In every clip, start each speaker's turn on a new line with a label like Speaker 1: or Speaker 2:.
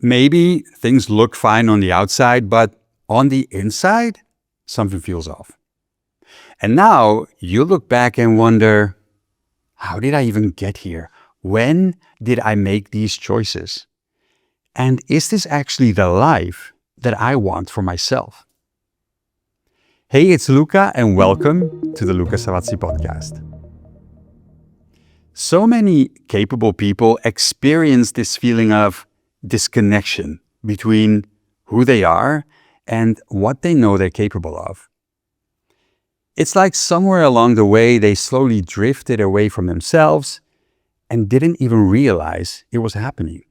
Speaker 1: Maybe things look fine on the outside, but on the inside, something feels off. And now you look back and wonder, how did I even get here? When did I make these choices? And is this actually the life that I want for myself? Hey, it's Luca, and welcome to the Luca Savazzi podcast. So many capable people experience this feeling of disconnection between who they are and what they know they're capable of. It's like somewhere along the way they slowly drifted away from themselves and didn't even realize it was happening.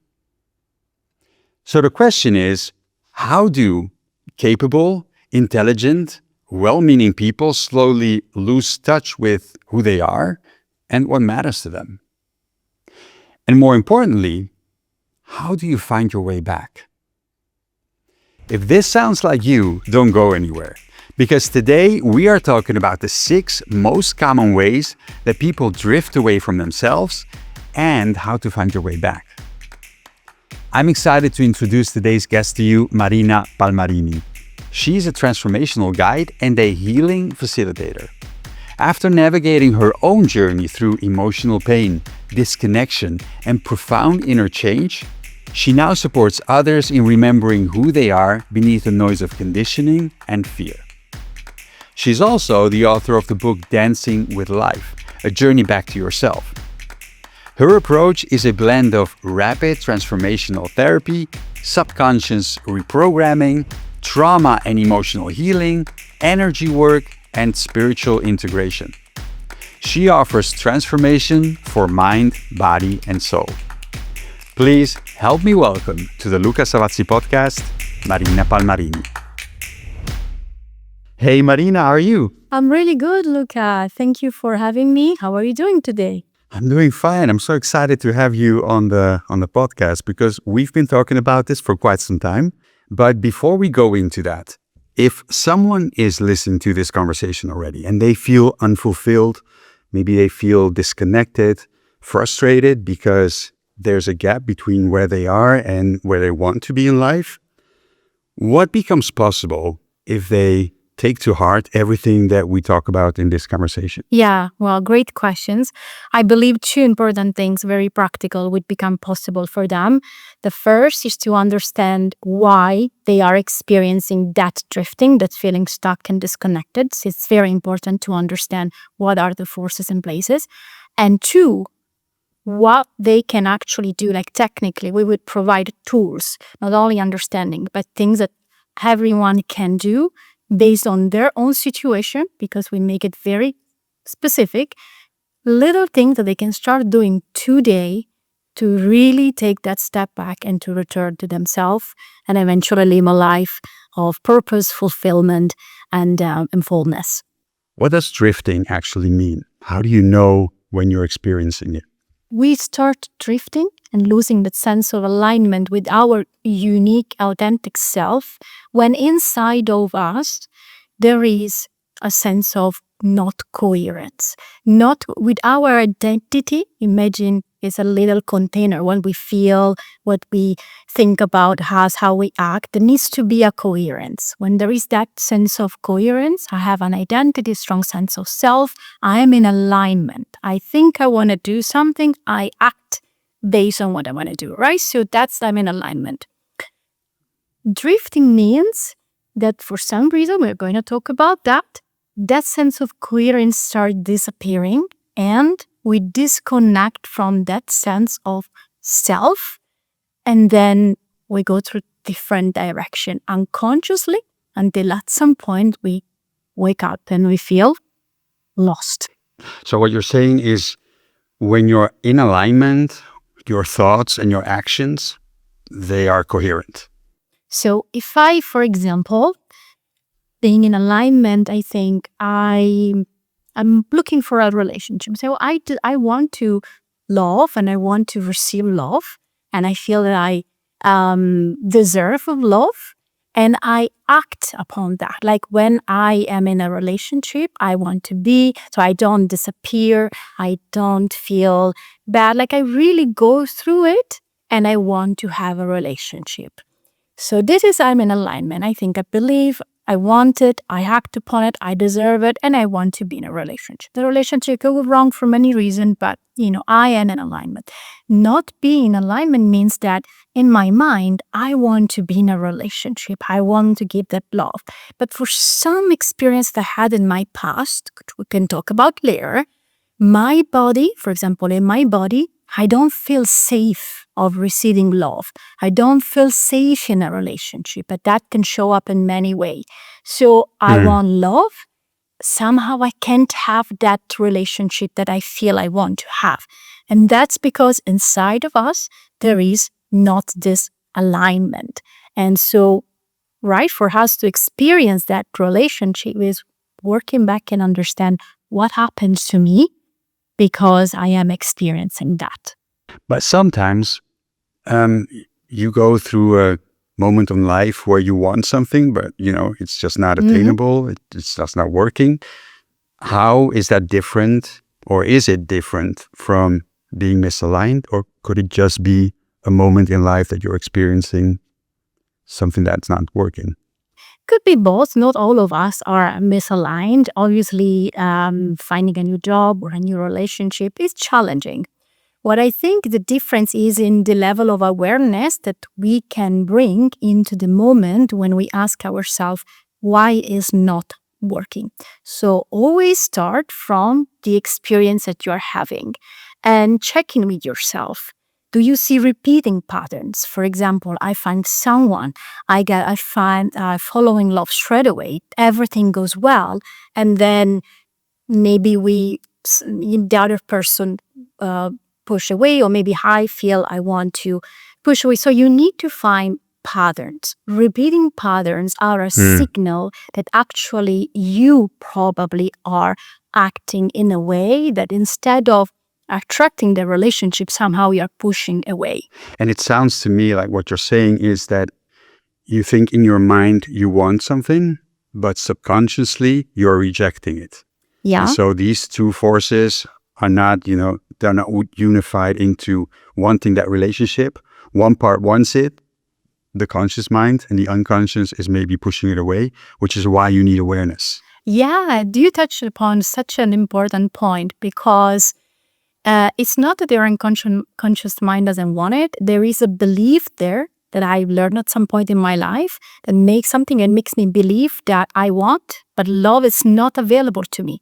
Speaker 1: So the question is, how do capable, intelligent, well-meaning people slowly lose touch with who they are and what matters to them? And more importantly, how do you find your way back? If this sounds like you, don't go anywhere. Because today we are talking about the 6 most common ways that people drift away from themselves and how to find your way back. I'm excited to introduce today's guest to you, Marina Palmarini. She's a transformational guide and a healing facilitator. After navigating her own journey through emotional pain, disconnection, and profound inner change, she now supports others in remembering who they are beneath the noise of conditioning and fear. She's also the author of the book Dancing with Life, A Journey Back to Yourself. Her approach is a blend of rapid transformational therapy, subconscious reprogramming, trauma and emotional healing, energy work, and spiritual integration. She offers transformation for mind, body, and soul. Please help me welcome to the Luca Savazzi podcast, Marina Palmarini. Hey Marina, how are you?
Speaker 2: I'm really good, Luca. Thank you for having me. How are you doing today?
Speaker 1: I'm doing fine. I'm so excited to have you on the podcast because we've been talking about this for quite some time. But before we go into that, if someone is listening to this conversation already and they feel unfulfilled, maybe they feel disconnected, frustrated because there's a gap between where they are and where they want to be in life, what becomes possible if they take to heart everything that we talk about in this conversation?
Speaker 2: Yeah, well, great questions. I believe 2 important things, very practical, would become possible for them. The first is to understand why they are experiencing that drifting, that feeling stuck and disconnected. So it's very important to understand what are the forces and places. And 2, what they can actually do. Like technically, we would provide tools, not only understanding, but things that everyone can do based on their own situation, because we make it very specific, little things that they can start doing today to really take that step back and to return to themselves and eventually live a life of purpose, fulfillment, and fullness.
Speaker 1: What does drifting actually mean? How do you know when you're experiencing it?
Speaker 2: We start drifting and losing that sense of alignment with our unique, authentic self when inside of us there is a sense of not coherence. Not with our identity. Imagine it's a little container. What we feel, what we think about, how we act. There needs to be a coherence. When there is that sense of coherence, I have an identity, strong sense of self. I am in alignment. I think I want to do something. I act based on what I want to do, right? So I'm in alignment. Drifting means that for some reason, we're going to talk about that sense of coherence starts disappearing and we disconnect from that sense of self, and then we go through different direction unconsciously until at some point we wake up and we feel lost.
Speaker 1: So what you're saying is when you're in alignment, your thoughts and your actions, they are coherent.
Speaker 2: So if I, for example, being in alignment, I think I'm looking for a relationship. So I want to love and I want to receive love, and I feel that I deserve of love, and I act upon that. Like when I am in a relationship, I want to be, so I don't disappear, I don't feel bad. Like I really go through it and I want to have a relationship. So this is, I'm in alignment. I believe, I want it, I act upon it, I deserve it, and I want to be in a relationship. The relationship could go wrong for many reasons, but I am in alignment. Not being in alignment means that in my mind, I want to be in a relationship. I want to give that love. But for some experience that I had in my past, which we can talk about later, my body, for example, in my body, I don't feel safe of receiving love. I don't feel safe in a relationship, but that can show up in many ways. So I want love. Somehow I can't have that relationship that I feel I want to have. And that's because inside of us, there is not this alignment. And so, right, for us to experience that relationship is working back and understand what happens to me because I am experiencing that.
Speaker 1: But sometimes you go through a moment in life where you want something, but it's just not attainable. It's just not working. How is that different, or is it different from being misaligned, or could it just be a moment in life that you're experiencing something that's not working?
Speaker 2: Could be both. Not all of us are misaligned. Obviously, finding a new job or a new relationship is challenging. What I think the difference is in the level of awareness that we can bring into the moment when we ask ourselves, why is not working? So always start from the experience that you're having and check in with yourself. Do you see repeating patterns? For example, I find someone, I find following love straight away, everything goes well, and then maybe the other person push away, or maybe I feel I want to push away. So you need to find patterns. Repeating patterns are a signal that actually you probably are acting in a way that instead of attracting the relationship, somehow you are pushing away.
Speaker 1: And it sounds to me like what you're saying is that you think in your mind you want something, but subconsciously you're rejecting it.
Speaker 2: Yeah.
Speaker 1: And so these two forces are not, they're not unified into wanting that relationship. One part wants it, the conscious mind, and the unconscious is maybe pushing it away, which is why you need awareness.
Speaker 2: Yeah, you touched upon such an important point, because it's not that their unconscious mind doesn't want it. There is a belief there that I learned at some point in my life that makes me believe that I want, but love is not available to me.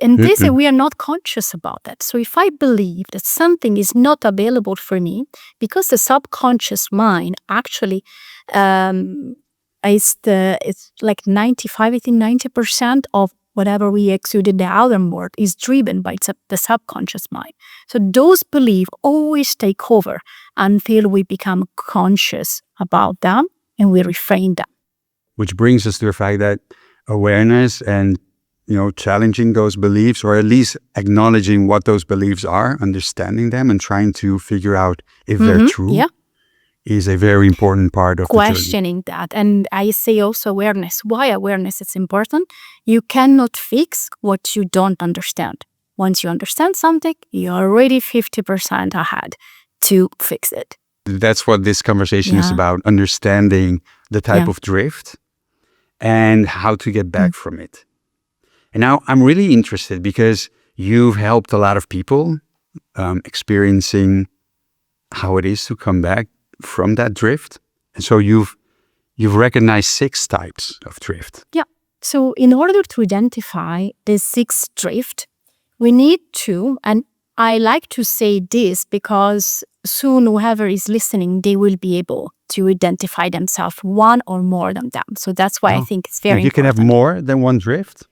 Speaker 2: And this, we are not conscious about that. So if I believe that something is not available for me, because the subconscious mind actually it's like 90% of whatever we exude in the outer world is driven by the subconscious mind. So those beliefs always take over until we become conscious about them and we reframe them.
Speaker 1: Which brings us to the fact that awareness and challenging those beliefs, or at least acknowledging what those beliefs are, understanding them and trying to figure out if they're true, is a very important part of
Speaker 2: questioning that. And I say also awareness. Why awareness is important? You cannot fix what you don't understand. Once you understand something, you're already 50% ahead to fix it.
Speaker 1: That's what this conversation is about, understanding the type of drift and how to get back from it. And now I'm really interested because you've helped a lot of people experiencing how it is to come back from that drift. And so you've recognized 6 types of drift.
Speaker 2: Yeah. So in order to identify the 6 drift, we need to, and I like to say this because soon whoever is listening, they will be able to identify themselves, one or more than them. So that's why I think it's very important.
Speaker 1: You can have more than one drift?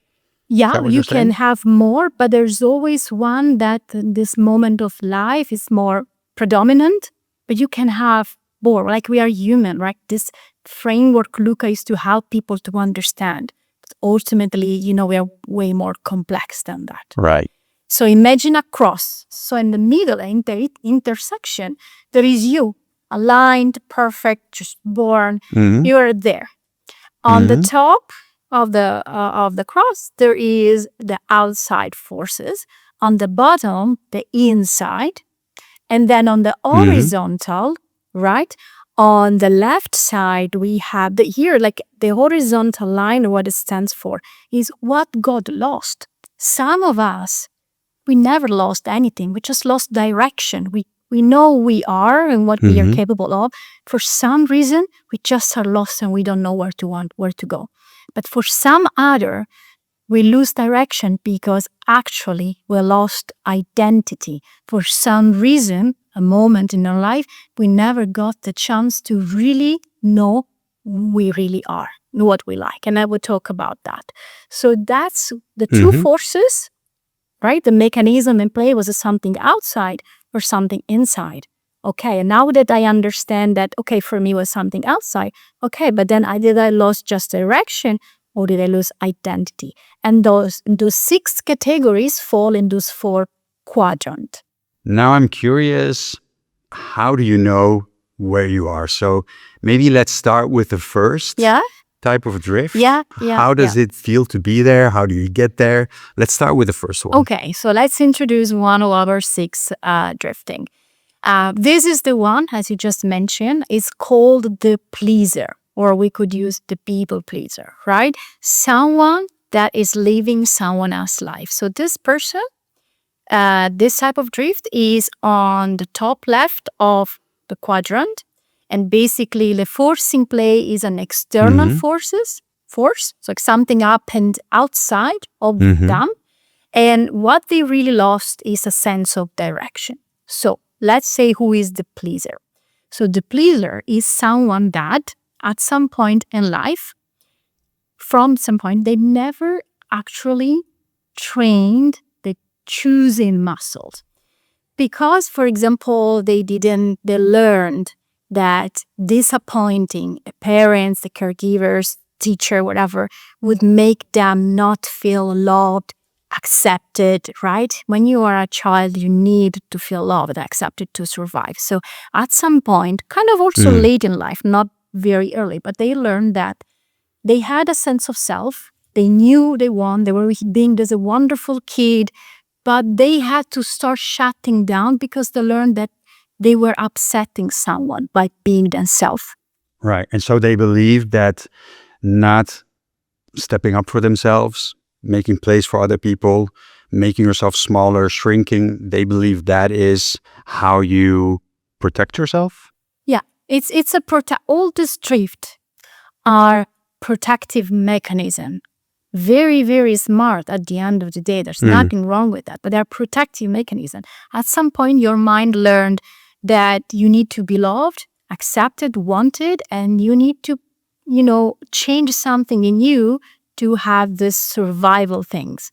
Speaker 2: Yeah, you can have more, but there's always one that in this moment of life is more predominant, but you can have more. Like, we are human, right? This framework, Luca, is to help people to understand. But ultimately, we are way more complex than that.
Speaker 1: Right.
Speaker 2: So imagine a cross. So in the middle, in the intersection, there is you, aligned, perfect, just born. You are there. On the top of the cross, there is the outside forces. On the bottom, the inside. And then on the horizontal, right? On the left side, we have here, like the horizontal line, what it stands for is what God lost. Some of us, we never lost anything. We just lost direction. We know who we are and what we are capable of. For some reason, we just are lost and we don't know where to go. But for some other, we lose direction because actually we lost identity. For some reason, a moment in our life, we never got the chance to really know who we really are, what we like. And I will talk about that. So that's the two forces, right? The mechanism in play was something outside or something inside. Okay, and now that I understand that, okay, for me was something outside, okay, but then did I lose just direction or did I lose identity? And those 6 categories fall in those 4 quadrants.
Speaker 1: Now I'm curious, how do you know where you are? So maybe let's start with the first type of drift. How does it feel to be there? How do you get there? Let's start with the first one.
Speaker 2: Okay, so let's introduce one of our 6 drifting. This is the one, as you just mentioned, is called the pleaser, or we could use the people pleaser, right? Someone that is living someone else's life. So this person, this type of drift is on the top left of the quadrant. And basically the force in play is an external force, so something happened outside of them. And what they really lost is a sense of direction. So let's say who is the pleaser. So the pleaser is someone that at some point in life, from some point, they never actually trained the choosing muscles. Because, for example, they learned that disappointing parents, the caregivers, teacher, whatever, would make them not feel loved, accepted, right? When you are a child, you need to feel loved, accepted to survive. So at some point, kind of also late in life, not very early, but they learned that they had a sense of self. They knew they were being this a wonderful kid, but they had to start shutting down because they learned that they were upsetting someone by being themselves.
Speaker 1: Right. And so they believe that not stepping up for themselves, making place for other people, making yourself smaller, shrinking, they believe that is how you protect yourself?
Speaker 2: Yeah. All this drift are protective mechanism. Very, very smart at the end of the day. There's nothing wrong with that, but they're protective mechanism. At some point, your mind learned that you need to be loved, accepted, wanted, and you need to, change something in you to have this survival things.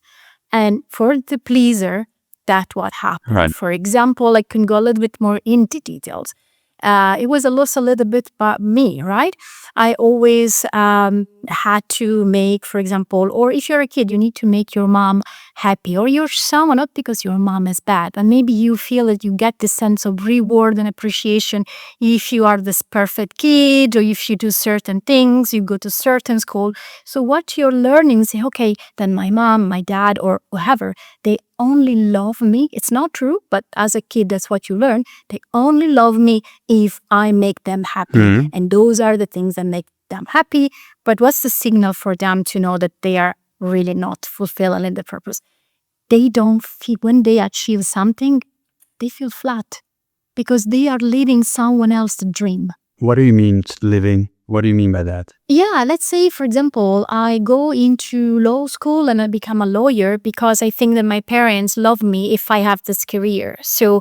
Speaker 2: And for the pleaser, that's what happened.
Speaker 1: Right.
Speaker 2: For example, I can go a little bit more into details. It was a little bit about me, right? I always had to make, for example, or if you're a kid, you need to make your mom happy, or your son, not because your mom is bad, but maybe you feel that you get this sense of reward and appreciation if you are this perfect kid, or if you do certain things, you go to certain school. So what you're learning is, okay, then my mom, my dad, or whoever, they only love me. It's not true, but as a kid, that's what you learn. They only love me if I make them happy. And those are the things that make them happy. But what's the signal for them to know that they are really not fulfilling the purpose? They don't feel, when they achieve something, they feel flat because they are living someone else's dream.
Speaker 1: What do you mean living? What do you mean by that?
Speaker 2: Yeah, let's say, for example, I go into law school and I become a lawyer because I think that my parents love me if I have this career. So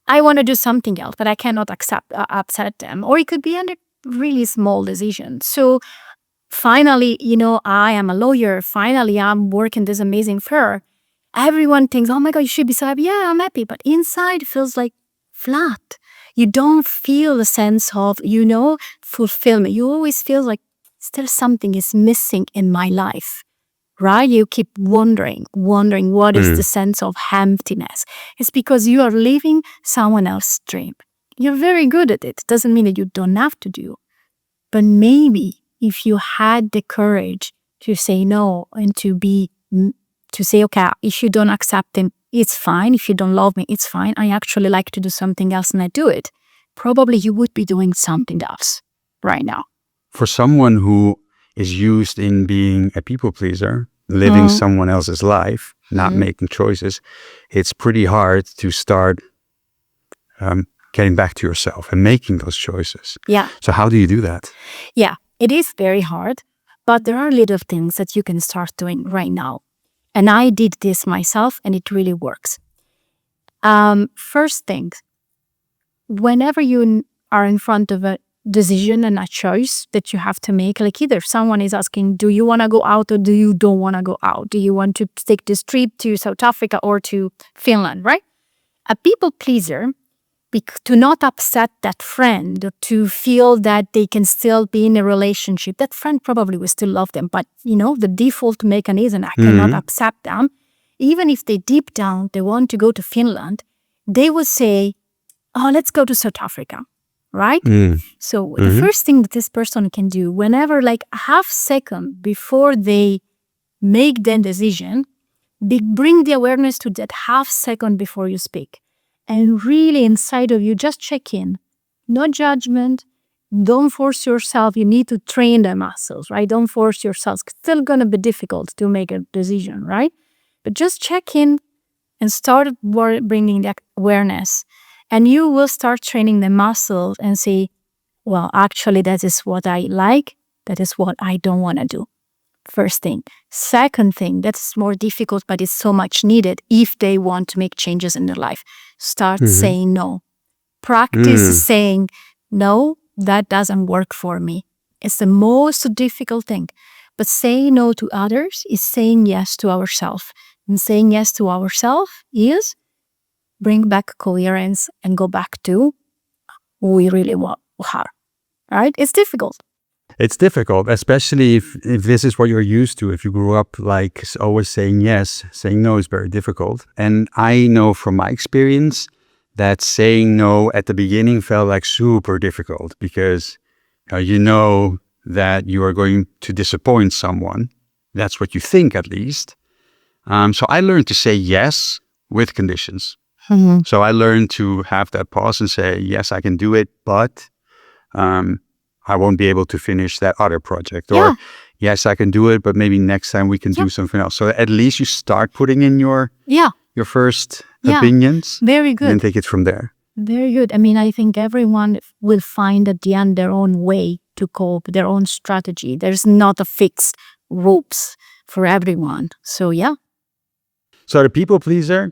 Speaker 2: I want to do something else, but I cannot upset them. Or it could be a really small decision. So finally, I am a lawyer. Finally, I'm working this amazing firm. Everyone thinks, oh my God, you should be so happy. Yeah, I'm happy. But inside it feels like flat. You don't feel a sense of, fulfillment. You always feel like still something is missing in my life, right? You keep wondering what is the sense of emptiness. It's because you are living someone else's dream. You're very good at it. Doesn't mean that you don't have to do. But maybe if you had the courage to say no and to say, okay, if you don't accept him, it's fine. If you don't love me, it's fine. I actually like to do something else and I do it. probably you would be doing something else right now.
Speaker 1: For someone who is used in being a people pleaser, living someone else's life, not making choices, it's pretty hard to start getting back to yourself and making those choices.
Speaker 2: Yeah.
Speaker 1: So how do you do that?
Speaker 2: Yeah, it is very hard, but there are little things that you can start doing right now. And I did this myself, and it really works. First thing, whenever you are in front of a decision and a choice that you have to make, like either someone is asking, do you want to go out or do you don't want to go out? Do you want to take this trip to South Africa or to Finland, right? A people pleaser, to not upset that friend, or to feel that they can still be in a relationship, that friend probably will still love them, but the default mechanism, I cannot upset them. Even if they deep down, they want to go to Finland, they will say, oh, let's go to South Africa, right? So the first thing that this person can do, whenever like a half second before they make the decision, bring the awareness to that half second before you speak. And really inside of you, just check in. No judgment. Don't force yourself. You need to train the muscles, right? Don't force yourself. It's still going to be difficult to make a decision, right? But just check in and start bringing that awareness. And you will start training the muscle and say, well, actually, that is what I like. That is what I don't want to do. First thing. Second thing, that's more difficult, but it's so much needed if they want to make changes in their life. Start saying no. Practice saying, no, that doesn't work for me. It's the most difficult thing. But saying no to others is saying yes to ourselves. And saying yes to ourselves is bring back coherence and go back to who we really are. Right? It's difficult.
Speaker 1: It's difficult, especially if this is what you're used to. If you grew up like always saying yes, saying no is very difficult. And I know from my experience that saying no at the beginning felt like super difficult because you know that you are going to disappoint someone. That's what you think, at least. So I learned to say yes with conditions. So I learned to have that pause and say, yes, I can do it, but I won't be able to finish that other project. Or yes, I can do it, but maybe next time we can do something else. So at least you start putting in your first opinions.
Speaker 2: Very good.
Speaker 1: And then take it from there.
Speaker 2: Very good. I mean, I think everyone will find at the end their own way to cope, their own strategy. There's not a fixed ropes for everyone. So
Speaker 1: So the people pleaser,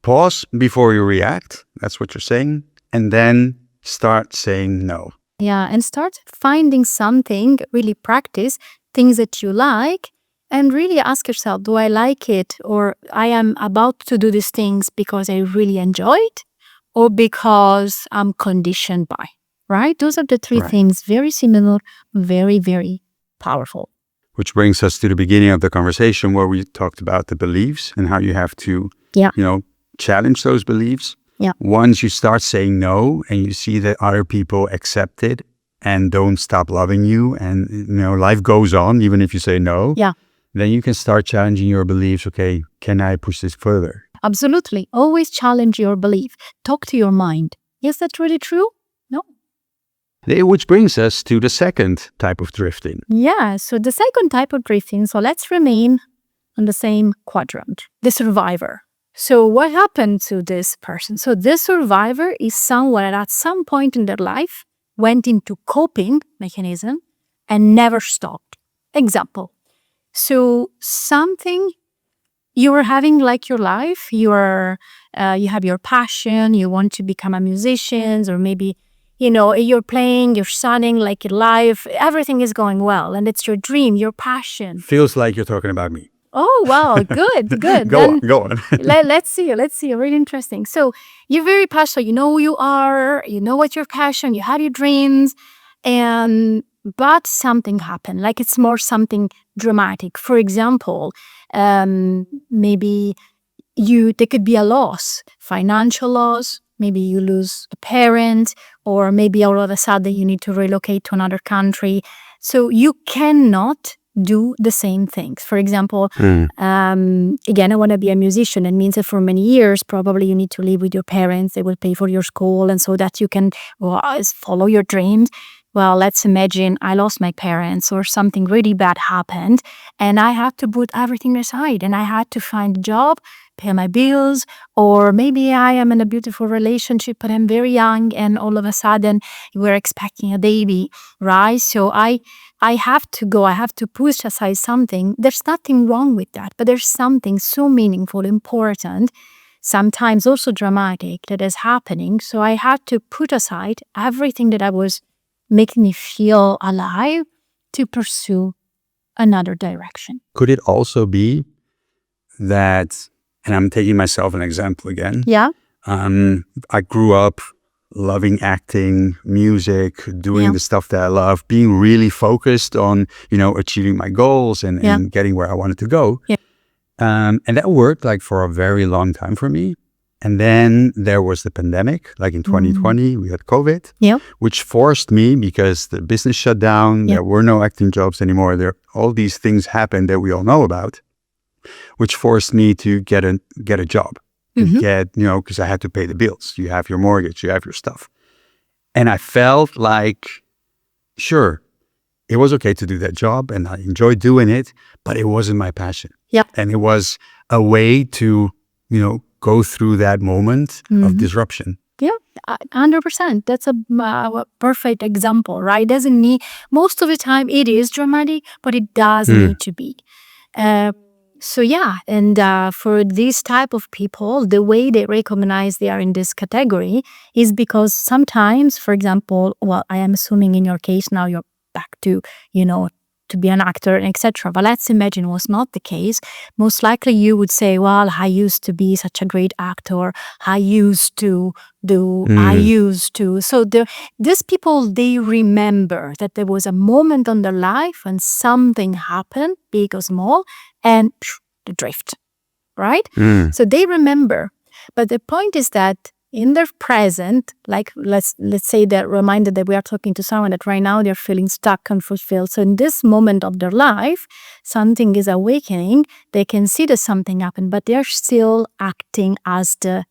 Speaker 1: pause before you react. That's what you're saying. And then start saying no.
Speaker 2: Yeah, and start finding something, really practice things that you like, and really ask yourself, do I like it? Or I am about to do these things because I really enjoy it, or because I'm conditioned by, right? Those are the three things, very similar, very, very powerful.
Speaker 1: Which brings us to the beginning of the conversation where we talked about the beliefs and how you have to, challenge those beliefs.
Speaker 2: Yeah.
Speaker 1: Once you start saying no and you see that other people accept it and don't stop loving you and, life goes on, even if you say no, then you can start challenging your beliefs. Okay, can I push this further?
Speaker 2: Absolutely. Always challenge your belief. Talk to your mind. Is that really true? No.
Speaker 1: Which brings us to the second type of drifting.
Speaker 2: Yeah, so the second type of drifting, so let's remain on the same quadrant, the survivor. So what happened to this person? So this survivor is someone that at some point in their life went into coping mechanism and never stopped. Example. So something you are having like your life, you have your passion, you want to become a musician, or maybe, you're playing, you're studying like your life, everything is going well, and it's your dream, your passion.
Speaker 1: Feels like you're talking about me.
Speaker 2: Oh, wow. Good.
Speaker 1: Go on.
Speaker 2: Let's see. Really interesting. So you're very passionate. You know who you are. You know what your passion. You have your dreams. But something happened. Like it's more something dramatic. For example, maybe there could be a loss, financial loss. Maybe you lose a parent, or maybe all of a sudden you need to relocate to another country. So you cannot do the same things. For example,
Speaker 1: Mm.
Speaker 2: again, I want to be a musician. It means that for many years, probably you need to live with your parents. They will pay for your school, and so that you can follow your dreams. Well, let's imagine I lost my parents or something really bad happened, and I had to put everything aside, and I had to find a job, pay my bills, or maybe I am in a beautiful relationship, but I'm very young, and all of a sudden we're expecting a baby, right? So I have to go, I have to push aside something. There's nothing wrong with that, but there's something so meaningful, important, sometimes also dramatic that is happening. So I had to put aside everything that I was making me feel alive to pursue another direction.
Speaker 1: Could it also be that, and I'm taking myself an example again.
Speaker 2: Yeah.
Speaker 1: I grew up loving acting, music, doing the stuff that I love, being really focused on, achieving my goals and getting where I wanted to go.
Speaker 2: Yeah.
Speaker 1: And that worked like for a very long time for me. And then there was the pandemic, like in 2020, we had COVID, which forced me, because the business shut down, there were no acting jobs anymore. All these things happened that we all know about, which forced me to get a job. Because I had to pay the bills. You have your mortgage, you have your stuff. And I felt like, sure, it was okay to do that job and I enjoyed doing it, but it wasn't my passion.
Speaker 2: Yeah.
Speaker 1: And it was a way to, go through that moment of disruption.
Speaker 2: Yeah, 100%. That's a perfect example, right? Doesn't need, most of the time it is dramatic, but it does need to be. So yeah, and for this type of people, the way they recognize they are in this category is because sometimes, for example, well, I am assuming in your case now you're back to, to be an actor, etc. But let's imagine it was not the case. Most likely you would say, well, I used to be such a great actor. I used to do, So these people, they remember that there was a moment in their life when something happened, big or small, and the drift, right? So they remember. But the point is that in their present, like let's say they're reminded that we are talking to someone that right now they're feeling stuck and fulfilled. So in this moment of their life, something is awakening. They can see that something happened, but they're still acting as the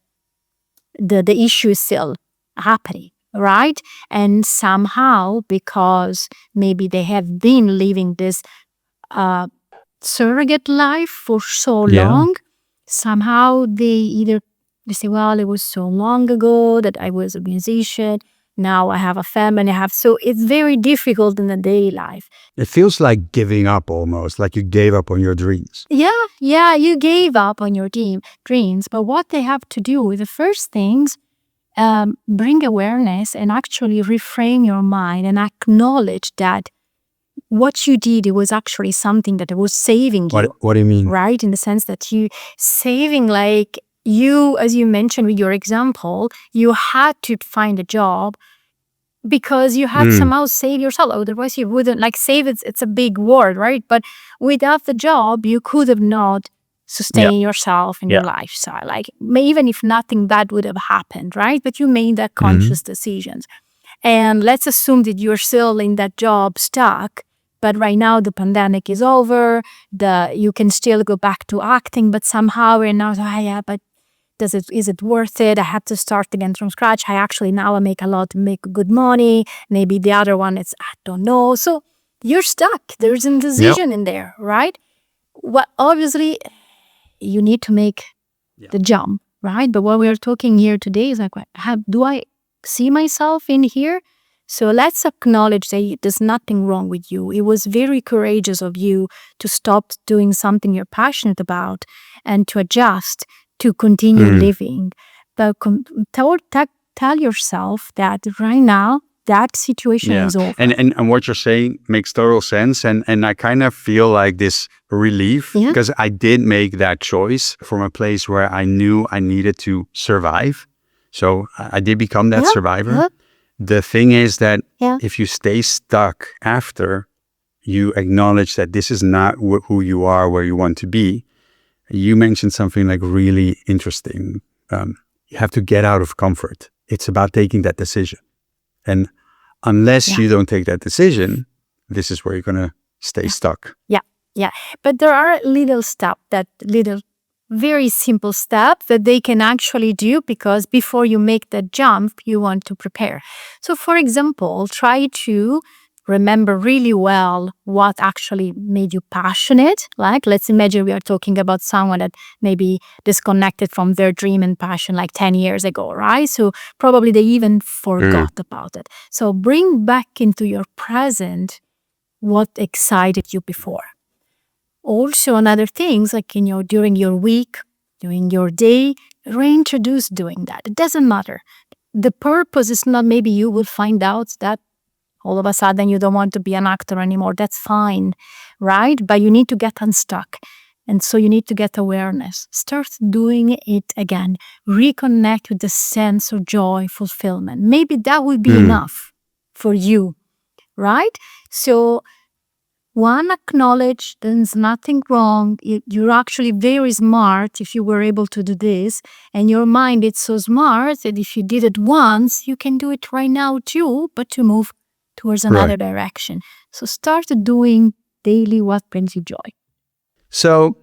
Speaker 2: issue is still happening, right? And somehow, because maybe they have been living this surrogate life for so long, somehow they say, well, it was so long ago that I was a musician. Now I have a family. So it's very difficult in the daily life.
Speaker 1: It feels like giving up almost, like you gave up on your dreams.
Speaker 2: Yeah, you gave up on your dreams. But what they have to do, the first things, bring awareness and actually reframe your mind and acknowledge that what you did, it was actually something that was saving you.
Speaker 1: What do you mean?
Speaker 2: Right? In the sense that you saving, like you, as you mentioned with your example, you had to find a job because you had somehow save yourself. Otherwise you wouldn't, like save, it's a big word, right? But without the job, you could have not sustained yourself in your lifestyle. Like even if nothing bad would have happened, right? But you made that conscious decisions. And let's assume that you're still in that job stuck, but right now the pandemic is over, you can still go back to acting, but somehow we're now, but is it worth it? I have to start again from scratch. I make good money. Maybe the other one, I don't know. So you're stuck. There's a decision in there, right? Well, obviously you need to make the jump, right? But what we're talking here today is like, do I see myself in here? So let's acknowledge that there's nothing wrong with you. It was very courageous of you to stop doing something you're passionate about and to adjust, to continue living. But tell yourself that right now, that situation is over.
Speaker 1: And what you're saying makes total sense. And I kind of feel like this relief because I did make that choice from a place where I knew I needed to survive. So I did become that survivor. The thing is that if you stay stuck after you acknowledge that this is not who you are, where you want to be, you mentioned something like really interesting. You have to get out of comfort. It's about taking that decision. And unless you don't take that decision, this is where you're going to stay stuck.
Speaker 2: Yeah. But there are little very simple steps that they can actually do, because before you make that jump, you want to prepare. So for example, try to remember really well what actually made you passionate. Like, let's imagine we are talking about someone that maybe disconnected from their dream and passion like 10 years ago, right? So probably they even forgot about it. So bring back into your present what excited you before. Also, another things like, during your week, during your day, reintroduce doing that. It doesn't matter. The purpose is not maybe you will find out that all of a sudden you don't want to be an actor anymore. That's fine, right? But you need to get unstuck. And so you need to get awareness. Start doing it again. Reconnect with the sense of joy, fulfillment. Maybe that will be enough for you, right? So one, acknowledge there's nothing wrong. You're actually very smart if you were able to do this. And your mind is so smart that if you did it once, you can do it right now too, but to move towards another direction. So start doing daily what brings you joy.
Speaker 1: So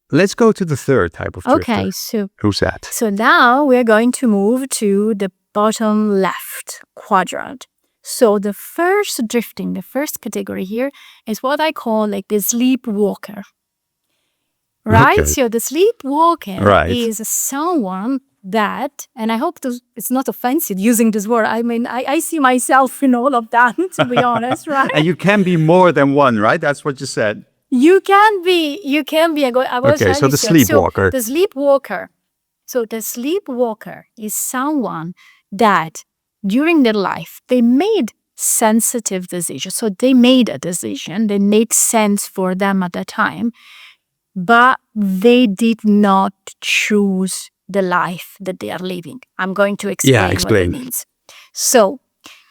Speaker 1: let's go to the third type of drifter.
Speaker 2: Okay, so
Speaker 1: who's that?
Speaker 2: So now we're going to move to the bottom left quadrant. So the first drifting, the first category here is what I call like the sleepwalker. Right?
Speaker 1: Okay.
Speaker 2: So the sleepwalker is someone that, and I hope it's not offensive using this word. I mean, I see myself in all of that, to be honest, right?
Speaker 1: And you can be more than one, right? That's what you said.
Speaker 2: You can be.
Speaker 1: Okay, so the sleepwalker.
Speaker 2: So the sleepwalker is someone that during their life, they made sensitive decisions. So they made a decision, they made sense for them at the time, but they did not choose the life that they are living. I'm going to explain what it means. So,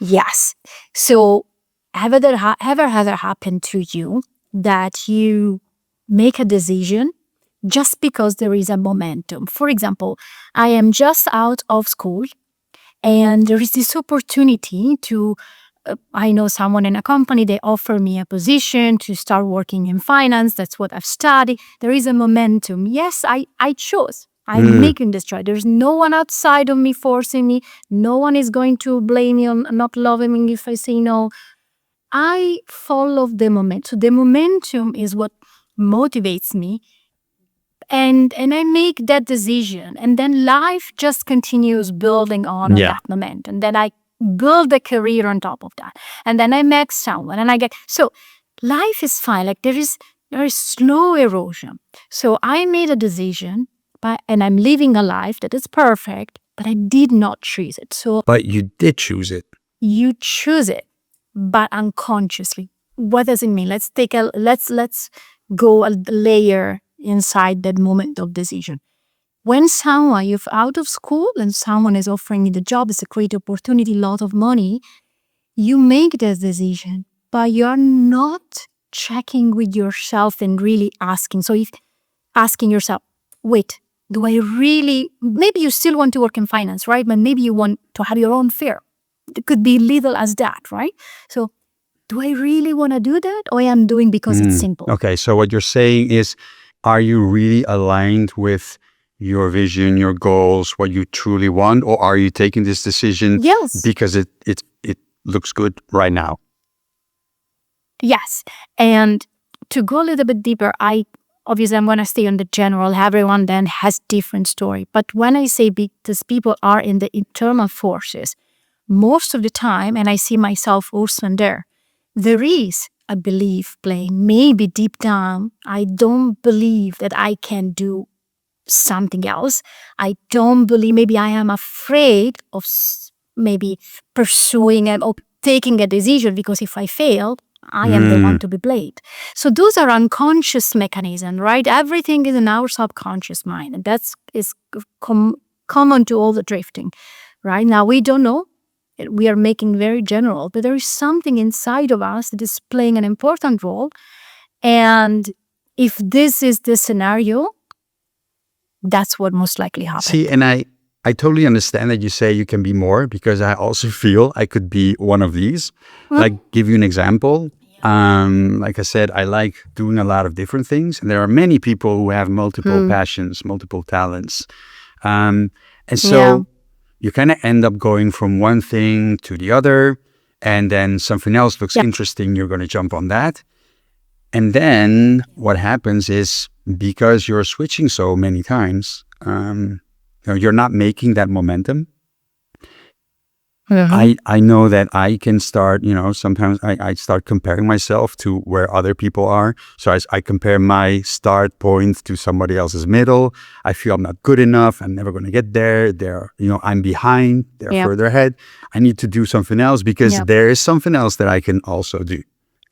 Speaker 2: yes. So, ever has it happened to you that you make a decision just because there is a momentum? For example, I am just out of school and there is this opportunity to, I know someone in a company, they offer me a position to start working in finance. That's what I've studied. There is a momentum. Yes, I chose. I'm making this choice. There's no one outside of me forcing me. No one is going to blame me on not loving me if I say no. I follow the momentum. So the momentum is what motivates me. And I make that decision. And then life just continues building on that momentum. Then I build a career on top of that. And then I make someone and I get... So life is fine. Like there is slow erosion. So I made a decision and I'm living a life that is perfect, but I did not choose it. So,
Speaker 1: but you did choose it.
Speaker 2: You choose it, but unconsciously. What does it mean? Let's go a layer inside that moment of decision. When you're out of school and someone is offering you the job, it's a great opportunity, a lot of money, you make this decision, but you're not checking with yourself and really asking. So if asking yourself, wait, do I really, maybe you still want to work in finance, right? But maybe you want to have your own firm. It could be little as that, right? So do I really want to do that, or I am doing because it's simple?
Speaker 1: Okay, so what you're saying is, are you really aligned with your vision, your goals, what you truly want, or are you taking this decision because it looks good right now?
Speaker 2: Yes. And to go a little bit deeper, obviously I'm going to stay on the general. Everyone then has different story. But when I say because people are in the internal forces, most of the time, and I see myself also in there is a belief playing. Maybe deep down, I don't believe that I can do something else. I don't believe, maybe I am afraid of maybe pursuing or taking a decision, because if I fail, I am the one to be blamed. So those are unconscious mechanisms, right? Everything is in our subconscious mind, and that's common to all the drifting, right? Now, we don't know. We are making very general, but there is something inside of us that is playing an important role. And if this is the scenario, that's what most likely happens.
Speaker 1: See, and I totally understand that you say you can be more, because I also feel I could be one of these. Like, give you an example. Like I said, I like doing a lot of different things. And there are many people who have multiple passions, multiple talents. And so you kind of end up going from one thing to the other, and then something else looks interesting, you're going to jump on that. And then what happens is, because you're switching so many times, you're not making that momentum. I know that I can start, sometimes I start comparing myself to where other people are. So I compare my start point to somebody else's middle. I feel I'm not good enough. I'm never going to get there. I'm behind. They're further ahead. I need to do something else, because there is something else that I can also do.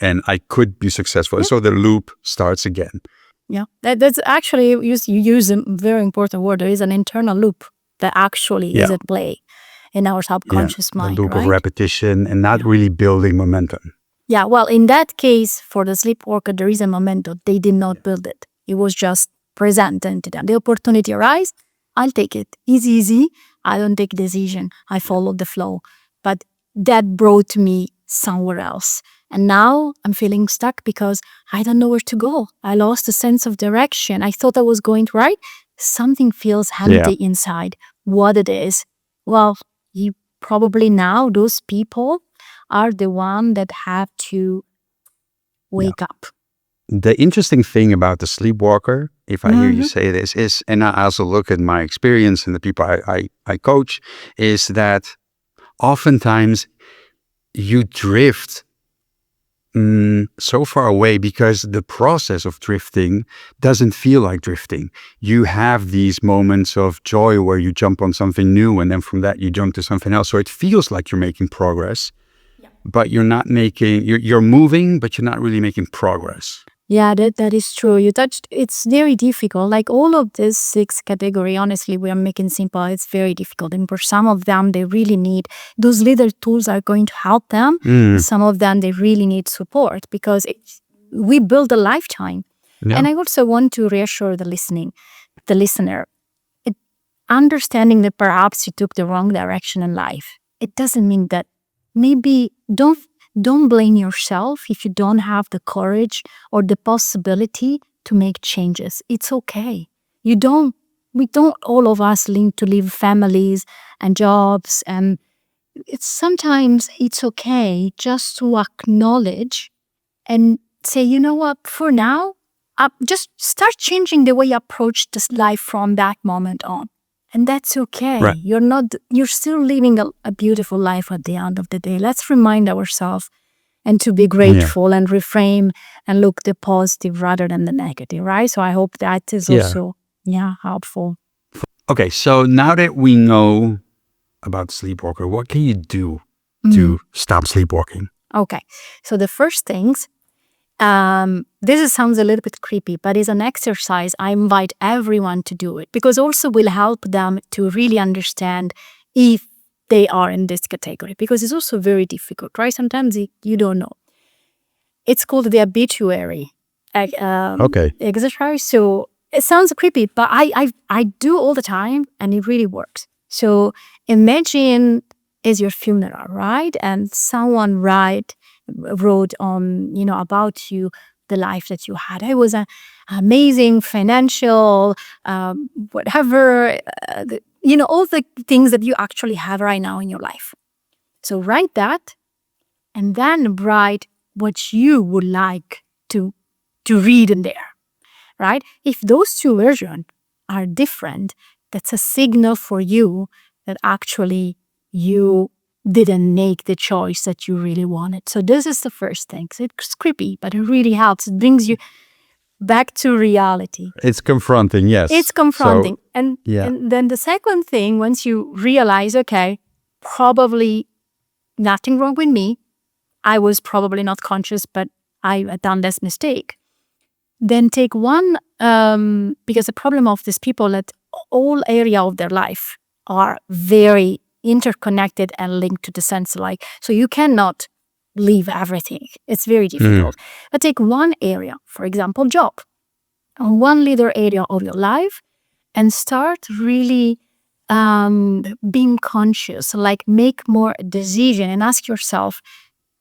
Speaker 1: And I could be successful. And so the loop starts again.
Speaker 2: Yeah, that's actually, you use a very important word. There is an internal loop that actually is at play in our subconscious mind,
Speaker 1: the loop
Speaker 2: right?
Speaker 1: of repetition and not really building momentum.
Speaker 2: Yeah, well, in that case, for the sleepwalker, there is a momentum. They did not build it. It was just presented to them. The opportunity arises, I'll take it. Easy. I don't take decision. I follow the flow. But that brought me somewhere else. And now I'm feeling stuck because I don't know where to go. I lost a sense of direction. I thought I was going right. Something feels empty inside. What it is? Well, you probably now, those people are the one that have to wake up.
Speaker 1: The interesting thing about the sleepwalker, if I hear you say this, is, and I also look at my experience and the people I coach, is that oftentimes you drift so far away because the process of drifting doesn't feel like drifting. You have these moments of joy where you jump on something new, and then from that you jump to something else. So it feels like you're making progress, but you're not making, you're moving, but you're not really making progress.
Speaker 2: Yeah, that is true. You touched, it's very difficult. Like all of this 6 category, honestly, we are making simple. It's very difficult. And for some of them, they really need, those little tools are going to help them. Some of them, they really need support, because we build a lifetime. And I also want to reassure the listener, understanding that perhaps you took the wrong direction in life. It doesn't mean that maybe don't blame yourself if you don't have the courage or the possibility to make changes. It's okay. We don't all of us need to leave families and jobs, and sometimes it's okay just to acknowledge and say, you know what, for now, just start changing the way you approach this life from that moment on. And that's okay.
Speaker 1: Right.
Speaker 2: You're still living a beautiful life at the end of the day. Let's remind ourselves and to be grateful and reframe and look the positive rather than the negative, right? So I hope that is also helpful.
Speaker 1: Okay, so now that we know about sleepwalker, what can you do to stop sleepwalking?
Speaker 2: Okay, so the first things, sounds a little bit creepy, but it's an exercise. I invite everyone to do it, because also will help them to really understand if they are in this category, because it's also very difficult, right? Sometimes you don't know. It's called the Obituary exercise. So it sounds creepy, but I do all the time, and it really works. So imagine is your funeral, right? And someone wrote on, about you, the life that you had. It was an amazing financial, whatever, all the things that you actually have right now in your life. So write that, and then write what you would like to read in there, right? If those two versions are different, that's a signal for you that actually you didn't make the choice that you really wanted. So this is the first thing. It's creepy, but it really helps. It brings you back to reality.
Speaker 1: It's confronting, yes.
Speaker 2: It's confronting. And then the second thing, once you realize, okay, probably nothing wrong with me, I was probably not conscious, but I had done this mistake. Then take one, because the problem of these people that all area of their life are very interconnected and linked to the sense like, so you cannot leave everything. It's very difficult. But take one area, for example, job, or one little area of your life, and start really being conscious, like make more decision and ask yourself,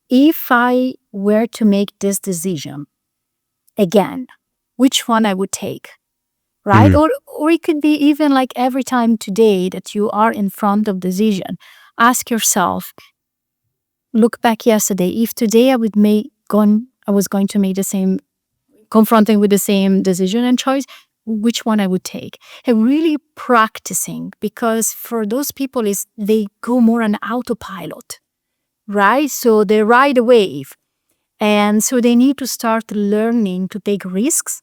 Speaker 2: if I were to make this decision again, which one I would take, right? Or it could be even like every time today that you are in front of decision, ask yourself, look back yesterday, if today I was going to make the same, confronting with the same decision and choice, which one I would take. And really practicing, because for those people they go more on autopilot, right? So they ride a wave. And so they need to start learning to take risks,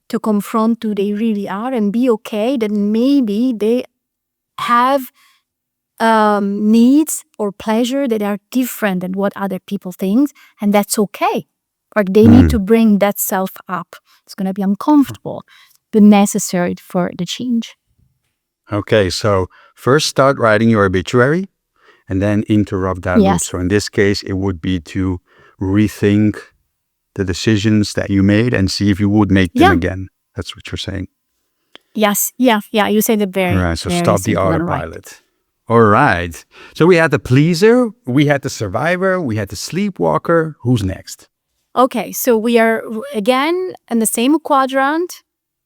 Speaker 2: to confront who they really are and be okay that maybe they have needs or pleasure that are different than what other people think, and that's okay. Like they need to bring that self up. It's going to be uncomfortable, but necessary for the change.
Speaker 1: Okay, so first start writing your obituary and then interrupt that loop.
Speaker 2: Yes.
Speaker 1: So in this case, it would be to rethink the decisions that you made and see if you would make them again. That's what you're saying.
Speaker 2: Yes. Yeah. You said it very,
Speaker 1: All right, so
Speaker 2: very
Speaker 1: stop the
Speaker 2: simple and right.
Speaker 1: autopilot. All right. So we had the pleaser, we had the survivor, we had the sleepwalker. Who's next?
Speaker 2: Okay, so we are again in the same quadrant,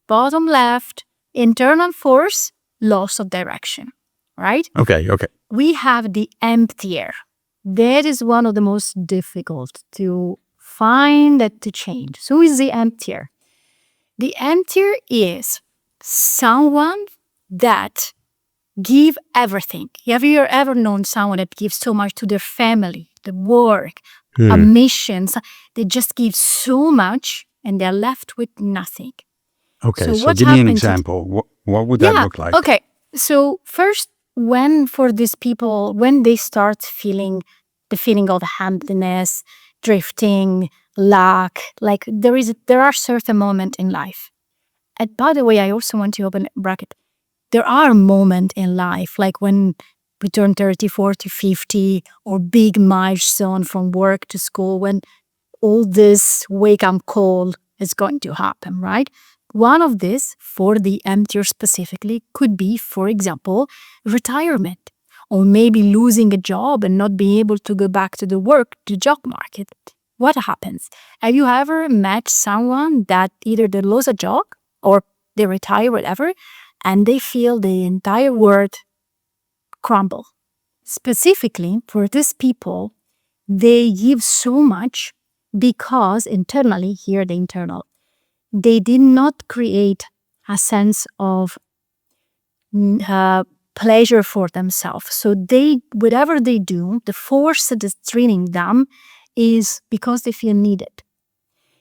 Speaker 2: bottom left, internal force, loss of direction, right?
Speaker 1: Okay.
Speaker 2: We have the emptier. That is one of the most difficult to find and to change. So who is the emptier? The emptier is someone that give everything. Have you ever known someone that gives so much to their family, the work, a mission? They just give so much and they're left with nothing.
Speaker 1: Okay, so give me an example. What would that look like?
Speaker 2: Okay, so first, for these people, when they start feeling the feeling of emptiness, drifting, lack, like there are certain moments in life. And by the way, I also want to open a bracket. There are moments in life, like when we turn 30, 40, 50, or big milestone from work to school, when all this wake-up call is going to happen, right? One of this, for the emptier specifically, could be, for example, retirement, or maybe losing a job and not being able to go back to the job market. What happens? Have you ever met someone that either they lose a job or they retire, whatever, and they feel the entire world crumble? Specifically, for these people, they give so much because internally, here the internal, they did not create a sense of pleasure for themselves. So whatever they do, the force that is training them is because they feel needed.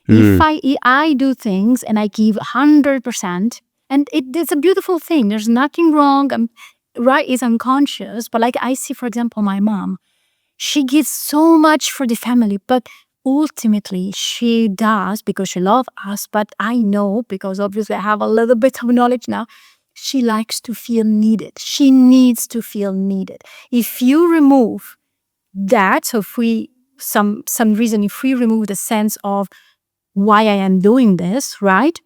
Speaker 2: If I do things and I give 100%, and it's a beautiful thing. There's nothing wrong. Right, it's unconscious. But like I see, for example, my mom, she gives so much for the family, but ultimately she does because she loves us. But I know, because obviously I have a little bit of knowledge now, she likes to feel needed. She needs to feel needed. If you remove that, so if we, some reason, if we remove the sense of why I am doing this, right?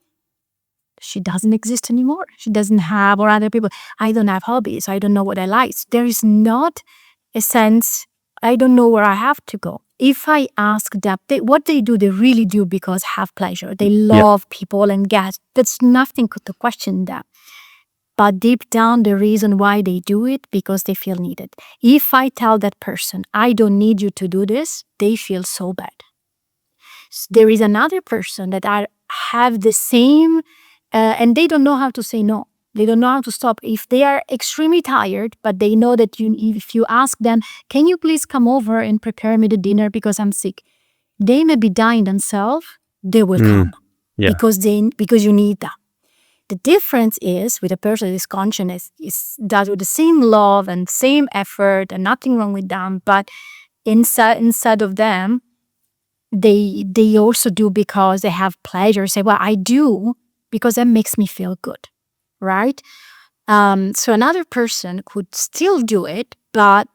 Speaker 2: She doesn't exist anymore. She doesn't have, or other people, I don't have hobbies. I don't know what I like. There is not a sense, I don't know where I have to go. If I ask them, what they do, they really do because have pleasure. They love people and get, that's nothing to question them. But deep down, the reason why they do it, because they feel needed. If I tell that person, I don't need you to do this, they feel so bad. There is another person that have the same, and they don't know how to say no. They don't know how to stop. If they are extremely tired, but they know that if you ask them, can you please come over and prepare me the dinner because I'm sick? They may be dying themselves, they will come because you need them. The difference is with a person that is conscious, is that with the same love and same effort and nothing wrong with them, but inside of them, they also do because they have pleasure. Say, well, I do because that makes me feel good, right? So another person could still do it, but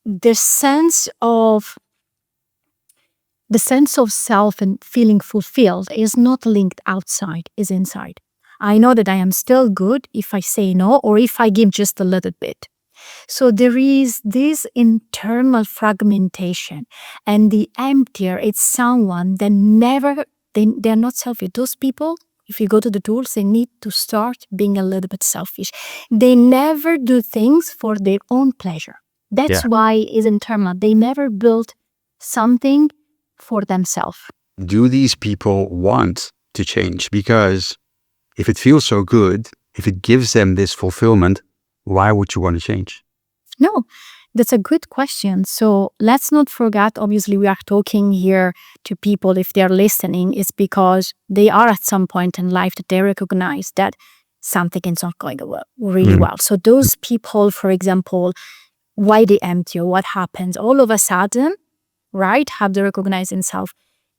Speaker 2: the sense of self and feeling fulfilled is not linked outside, is inside. I know that I am still good if I say no or if I give just a little bit. So there is this internal fragmentation, and the emptier, it's someone that they're not selfish. Those people, if you go to the tools, they need to start being a little bit selfish. They never do things for their own pleasure. That's
Speaker 1: Yeah.
Speaker 2: why it's internal. They never build something for themselves.
Speaker 1: Do these people want to change? Because if it feels so good, if it gives them this fulfillment, why would you want to change?
Speaker 2: No, that's a good question. So let's not forget, obviously, we are talking here to people, if they're listening, it's because they are at some point in life that they recognize that something is not going really well. So those people, for example, why they empty or what happens, all of a sudden, right, have they recognized themselves.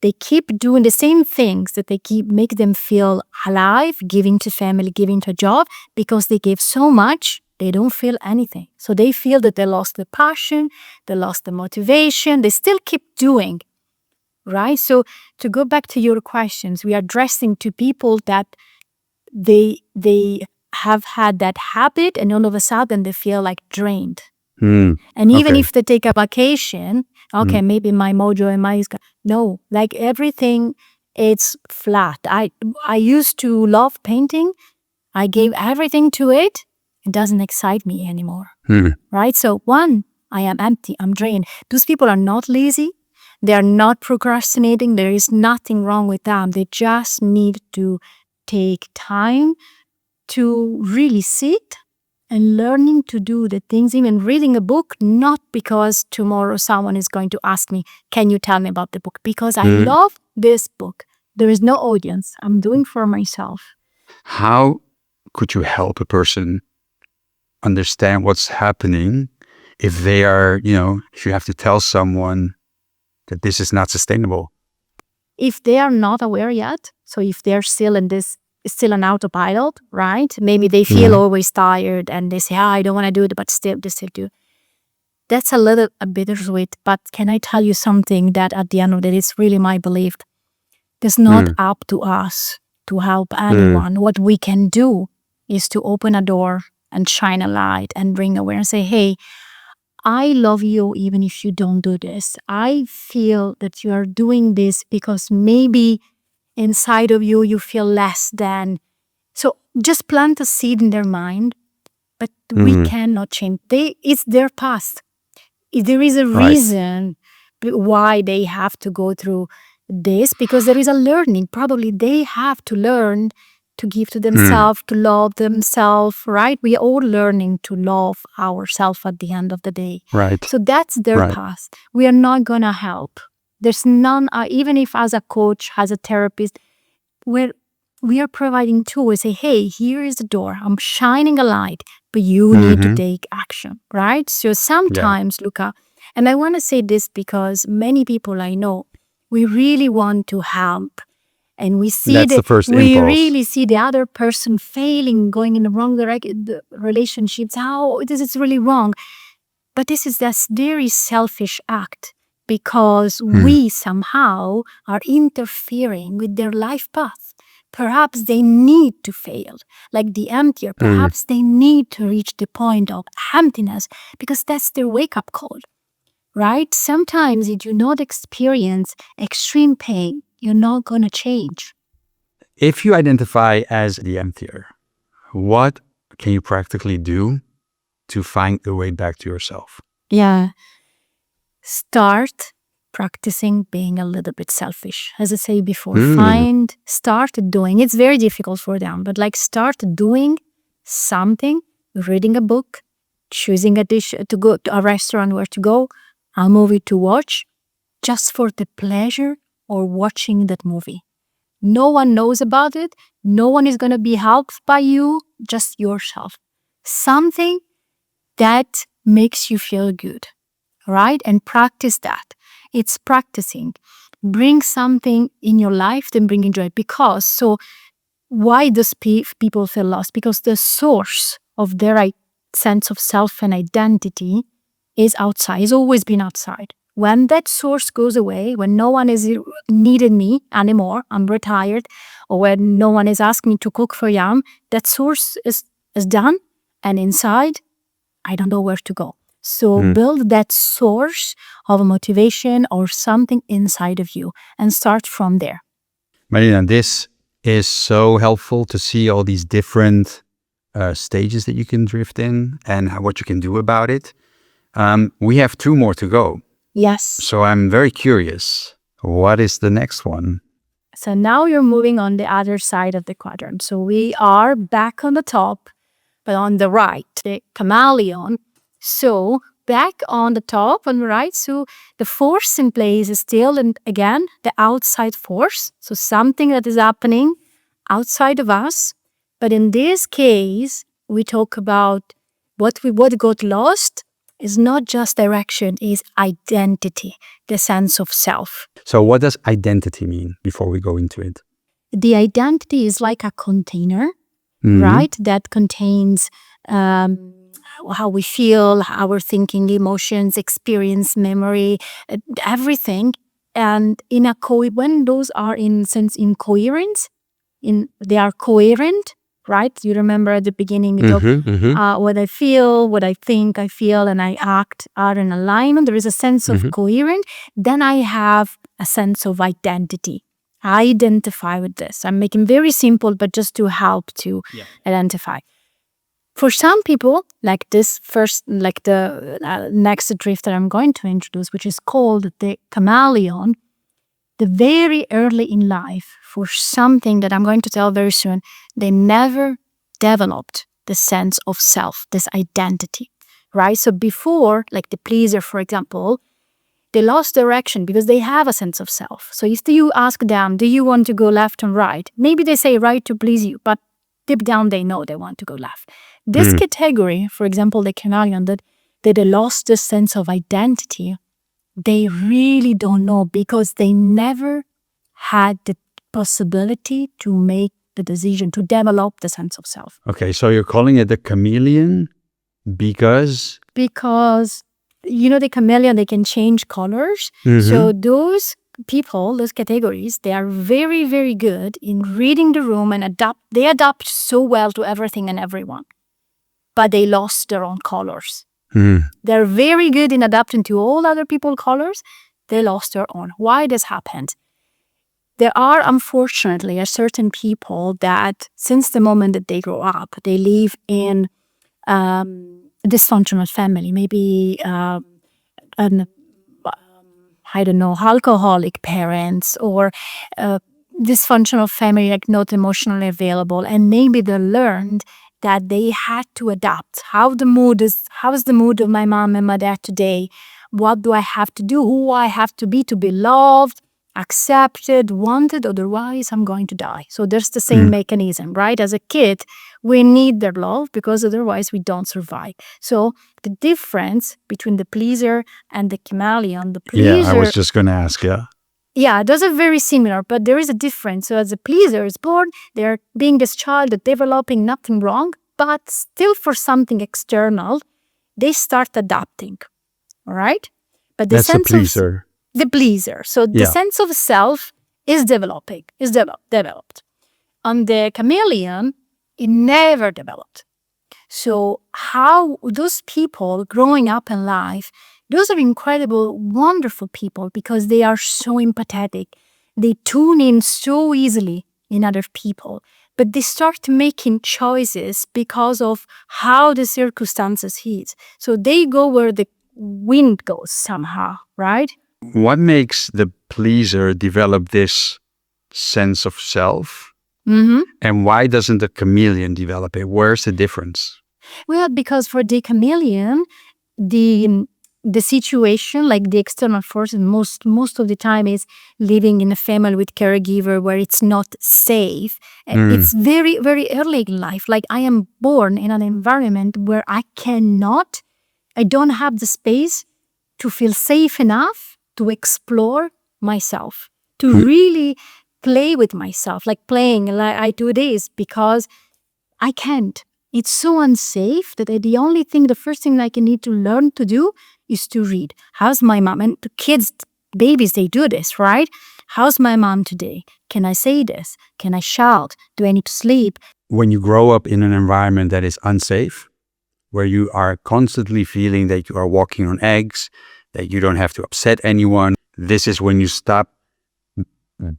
Speaker 2: They keep doing the same things that they keep make them feel alive, giving to family, giving to job, because they give so much, they don't feel anything. So they feel that they lost the passion, they lost the motivation, they still keep doing, right? So to go back to your questions, we are addressing to people that they have had that habit and all of a sudden they feel like drained. And even if they take a vacation, okay, maybe my mojo and my no, like everything, it's flat. I used to love painting. I gave everything to it. It doesn't excite me anymore. Right? So one, I am empty. I'm drained. Those people are not lazy. They are not procrastinating. There is nothing wrong with them. They just need to take time to really sit and learning to do the things, even reading a book, not because tomorrow someone is going to ask me, can you tell me about the book? Because I love this book. There is no audience. I'm doing for myself.
Speaker 1: How could you help a person understand what's happening if they are, if you have to tell someone that this is not sustainable?
Speaker 2: If they are not aware yet, so if they're still in this, still an autopilot, right? Maybe they feel always tired and they say, I don't want to do it, but still they still do. That's a little bittersweet, but can I tell you something that at the end of the day, it's really my belief. It's not up to us to help anyone. What we can do is to open a door and shine a light and bring awareness, say, hey, I love you even if you don't do this. I feel that you are doing this because maybe inside of you, you feel less than. So just plant a seed in their mind, but we cannot change. It's their past. There is a reason why they have to go through this, because there is a learning. Probably they have to learn to give to themselves, to love themselves, right? We are all learning to love ourselves at the end of the day.
Speaker 1: Right.
Speaker 2: So that's their past. We are not going to help. There's none, even if as a coach, as a therapist, we are providing tools. Say, hey, here is the door. I'm shining a light, but you need to take action, right? So sometimes, Luca, and I want to say this because many people I know, we really want to help. And we see
Speaker 1: That's the first
Speaker 2: we
Speaker 1: impulse.
Speaker 2: really see the other person failing, going in the wrong direction, the relationships, how this is really wrong. But this is this very selfish act because we somehow are interfering with their life path. Perhaps they need to fail, like the emptier. Perhaps they need to reach the point of emptiness because that's their wake-up call, right? Sometimes if you not experience extreme pain, you're not going to change.
Speaker 1: If you identify as the emptier, what can you practically do to find the way back to yourself?
Speaker 2: Yeah. Start practicing being a little bit selfish. As I say before, start doing. It's very difficult for them, but like start doing something, reading a book, choosing a dish to go to a restaurant where to go, a movie to watch, just for the pleasure or watching that movie. No one knows about it. No one is going to be helped by you, just yourself. Something that makes you feel good, right? And practice that. It's practicing. Bring something in your life, then bring joy. Because, so why does people feel lost? Because the source of their sense of self and identity is outside, it's always been outside. When that source goes away, when no one is needed me anymore, I'm retired, or when no one is asking me to cook for them, that source is done. And inside, I don't know where to go. So build that source of motivation or something inside of you and start from there.
Speaker 1: Marina, this is so helpful to see all these different stages that you can drift in and what you can do about it. We have 2 more to go.
Speaker 2: Yes.
Speaker 1: So I'm very curious. What is the next one?
Speaker 2: So now you're moving on the other side of the quadrant. So we are back on the top, but on the right, the chameleon. So back on the top on the right, so the force in place is still, and again, the outside force. So something that is happening outside of us. But in this case, we talk about what got lost is not just direction, is identity, the sense of self.
Speaker 1: So what does identity mean before we go into it?
Speaker 2: The identity is like a container, right? That contains how we feel, our thinking, emotions, experience, memory, everything. And when those are in coherence, they are coherent, right? You remember at the beginning, we talked what I feel, what I think I feel, and I act are in alignment. There is a sense of coherence. Then I have a sense of identity. I identify with this. I'm making very simple, but just to help to identify. For some people, like this first, like the next drift that I'm going to introduce, which is called the chameleon, the very early in life, for something that I'm going to tell very soon, they never developed the sense of self, this identity, right? So before, like the pleaser, for example, they lost direction because they have a sense of self. So if you ask them, do you want to go left and right? Maybe they say right to please you, but deep down they know they want to go left. This category, for example, the chameleon, that they lost the sense of identity, they really don't know because they never had the possibility to make the decision, to develop the sense of self.
Speaker 1: Okay, so you're calling it the chameleon because?
Speaker 2: Because, the chameleon, they can change colors. So those people, those categories, they are very, very good in reading the room and adapt. They adapt so well to everything and everyone, but they lost their own colors. They're very good in adapting to all other people's colors. They lost their own. Why this happened? There are, unfortunately, a certain people that since the moment that they grow up, they live in a dysfunctional family, maybe alcoholic parents or dysfunctional family, like not emotionally available, and maybe they learned that they had to adapt. How is the mood of my mom and my dad today? What do I have to do? Who I have to be loved, accepted, wanted, otherwise I'm going to die. So there's the same mechanism, right? As a kid, we need their love because otherwise we don't survive. So the difference between the pleaser and the chameleon, the pleaser...
Speaker 1: Yeah, I was just going to ask,
Speaker 2: Yeah, those are very similar, but there is a difference. So as a pleaser is born, they're being this child, developing nothing wrong, but still for something external, they start adapting, all right? But
Speaker 1: that's a pleaser.
Speaker 2: The pleaser. So the sense of self is developed. On the chameleon, it never developed. So how those people growing up in life, those are incredible, wonderful people because they are so empathetic. They tune in so easily in other people, but they start making choices because of how the circumstances hit. So they go where the wind goes somehow, right?
Speaker 1: What makes the pleaser develop this sense of self? And why doesn't the chameleon develop it? Where's the difference?
Speaker 2: Well, because for the chameleon, the situation, like the external forces, most of the time is living in a family with caregiver where it's not safe. It's very, very early in life. Like I am born in an environment where I don't have the space to feel safe enough to explore myself, to really play with myself, like playing, like I do this because I can't. It's so unsafe that the first thing I can need to learn to do is to read. How's my mom? And the kids, babies, they do this, right? How's my mom today? Can I say this? Can I shout? Do I need to sleep?
Speaker 1: When you grow up in an environment that is unsafe, where you are constantly feeling that you are walking on eggs, that you don't have to upset anyone. This is when you stop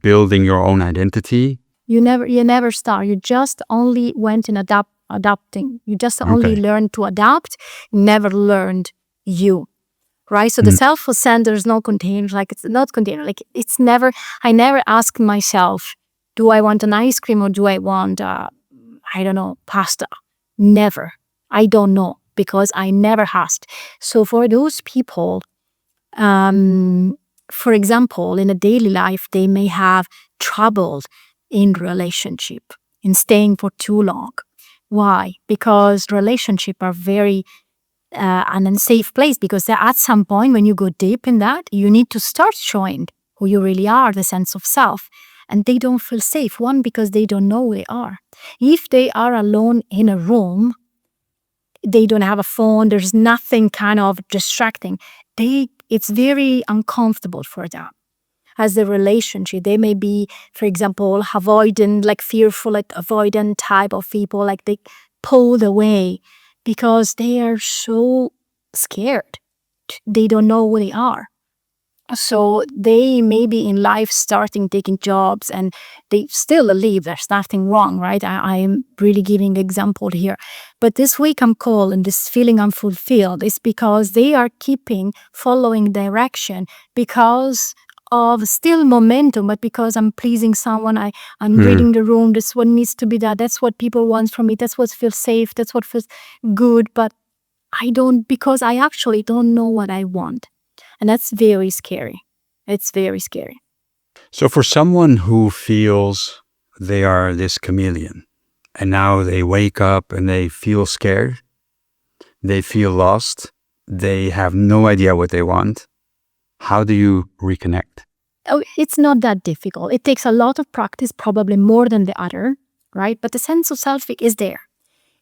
Speaker 1: building your own identity.
Speaker 2: You never start. You just only went in adapting. You just only learned to adapt, never learned you. Right? So the self-center is no container, like it's not container. Like it's never, I never ask myself, do I want an ice cream or do I want, I don't know, pasta? Never. I don't know because I never asked. So for those people, for example, in a daily life, they may have trouble in relationship, in staying for too long. Why? Because relationships are very an unsafe place, because at some point when you go deep in that, you need to start showing who you really are, the sense of self. And they don't feel safe. One, because they don't know who they are. If they are alone in a room, they don't have a phone, there's nothing kind of distracting. It's very uncomfortable for them. As a relationship, they may be, for example, avoidant, like fearful, like avoidant type of people, like they pulled away because they are so scared. They don't know who they are. So they may be in life starting taking jobs and they still leave. There's nothing wrong, right? I'm really giving example here. But this week I'm called and this feeling unfulfilled is because they are following direction because of still momentum, but because I'm pleasing someone, I'm reading the room, this what needs to be done, that's what people want from me, that's what feels safe, that's what feels good, but I don't, because I actually don't know what I want. And that's very scary. It's very scary.
Speaker 1: So for someone who feels they are this chameleon, and now they wake up and they feel scared, they feel lost, they have no idea what they want, how do you reconnect?
Speaker 2: Oh, it's not that difficult. It takes a lot of practice, probably more than the other, right? But the sense of self is there.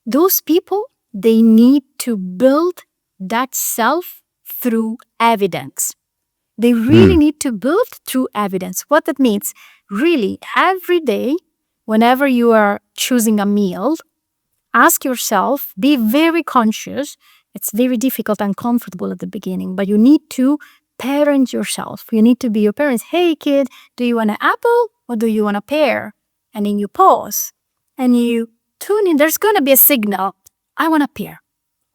Speaker 2: Those people, they need to build that self through evidence. They really need to build through evidence. What that means, really, every day, whenever you are choosing a meal, ask yourself, be very conscious. It's very difficult and uncomfortable at the beginning, but you need to parent yourself. You need to be your parents. Hey, kid, do you want an apple or do you want a pear? And then you pause and you tune in. There's going to be a signal. I want a pear.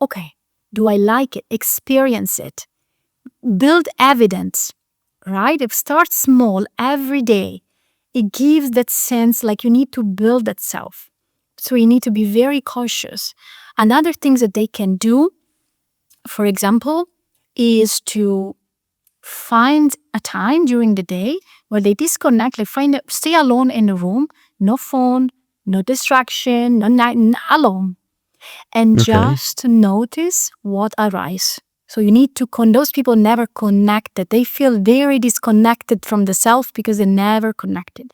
Speaker 2: Okay. Do I like it? Experience it. Build evidence, right? If start small every day, it gives that sense like you need to build that self. So you need to be very cautious. Another things that they can do, for example, is to find a time during the day where they disconnect, like stay alone in the room, no phone, no distraction, no night, alone. And just notice what arises. So you need to, those people never connected. They feel very disconnected from the self because they never connected.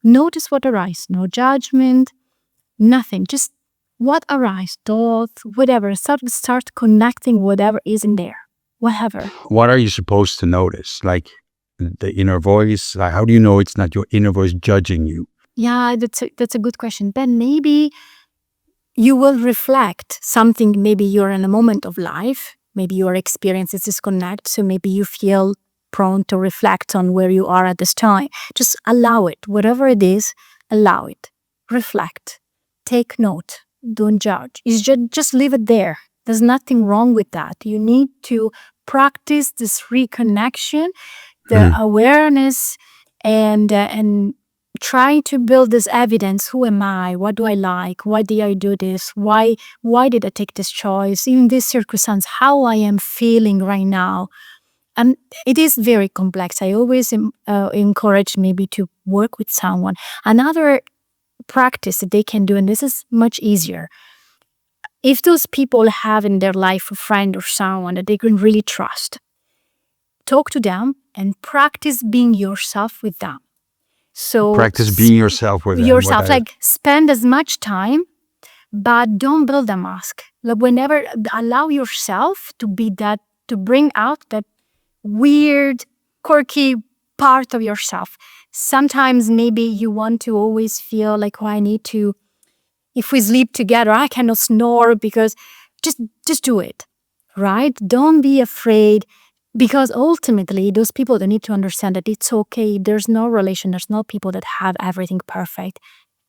Speaker 2: Notice what arises. No judgment, nothing. Just what arises, thoughts, whatever. Start connecting whatever is in there. Whatever.
Speaker 1: What are you supposed to notice? Like the inner voice? Like how do you know it's not your inner voice judging you?
Speaker 2: Yeah, that's a good question. Then maybe you will reflect something. Maybe you're in a moment of life. Maybe your experience is disconnect. So maybe you feel prone to reflect on where you are at this time. Just allow it. Whatever it is, allow it. Reflect. Take note. Don't judge. It's just leave it there. There's nothing wrong with that. You need to practice this reconnection, the awareness, and try to build this evidence. Who am I? What do I like? Why did I do this? Why did I take this choice? In this circumstance, how I am feeling right now. And it is very complex. I always encourage maybe to work with someone. Another practice that they can do, and this is much easier, if those people have in their life a friend or someone that they can really trust, talk to them and practice being yourself with them. So
Speaker 1: practice being yourself with them.
Speaker 2: Yourself, like spend as much time, but don't build a mask. Like whenever, allow yourself to be that, to bring out that weird, quirky part of yourself. Sometimes maybe you want to always feel like, oh, I need to, if we sleep together, I cannot snore because just do it, right? Don't be afraid, because ultimately those people, they need to understand that it's okay. There's no relation, there's no people that have everything perfect.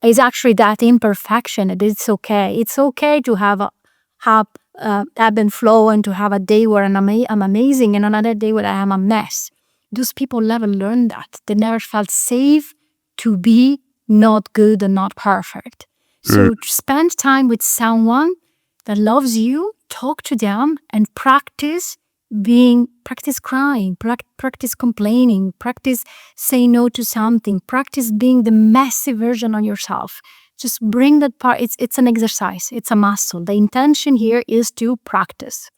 Speaker 2: It's actually that imperfection, that it's okay. It's okay to have ebb and flow, and to have a day where I'm amazing and another day where I am a mess. Those people never learned that. They never felt safe to be not good and not perfect. So spend time with someone that loves you, talk to them, and practice crying, practice complaining, practice say no to something, practice being the messy version of yourself. Just bring that part. It's an exercise. It's a muscle. The intention here is to practice.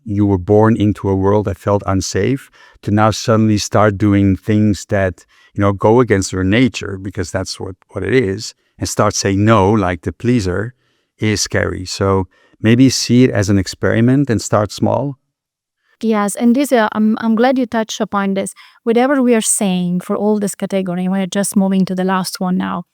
Speaker 1: You were born into a world that felt unsafe, to now suddenly start doing things that, go against your nature, because that's what it is, and start saying no, like the pleaser, is scary. So maybe see it as an experiment and start small.
Speaker 2: Yes, and this I'm glad you touched upon this. Whatever we are saying for all this category, we're just moving to the last one now.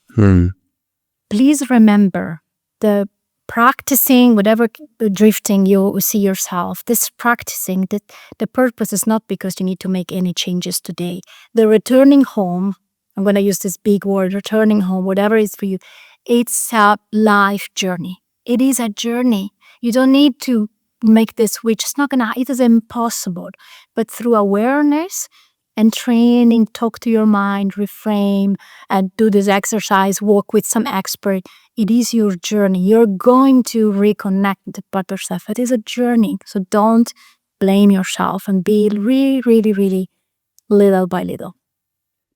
Speaker 2: Please remember, the practicing whatever drifting you see yourself, this practicing, that the purpose is not because you need to make any changes today. The returning home, I'm going to use this big word, returning home, whatever it is for you, it's a life journey. It is a journey. You don't need to make this switch. It is impossible. But through awareness and training, talk to your mind, reframe, and do this exercise, work with some expert. It is your journey. You're going to reconnect with the better self. It is a journey. So don't blame yourself, and be really, really, really little by little.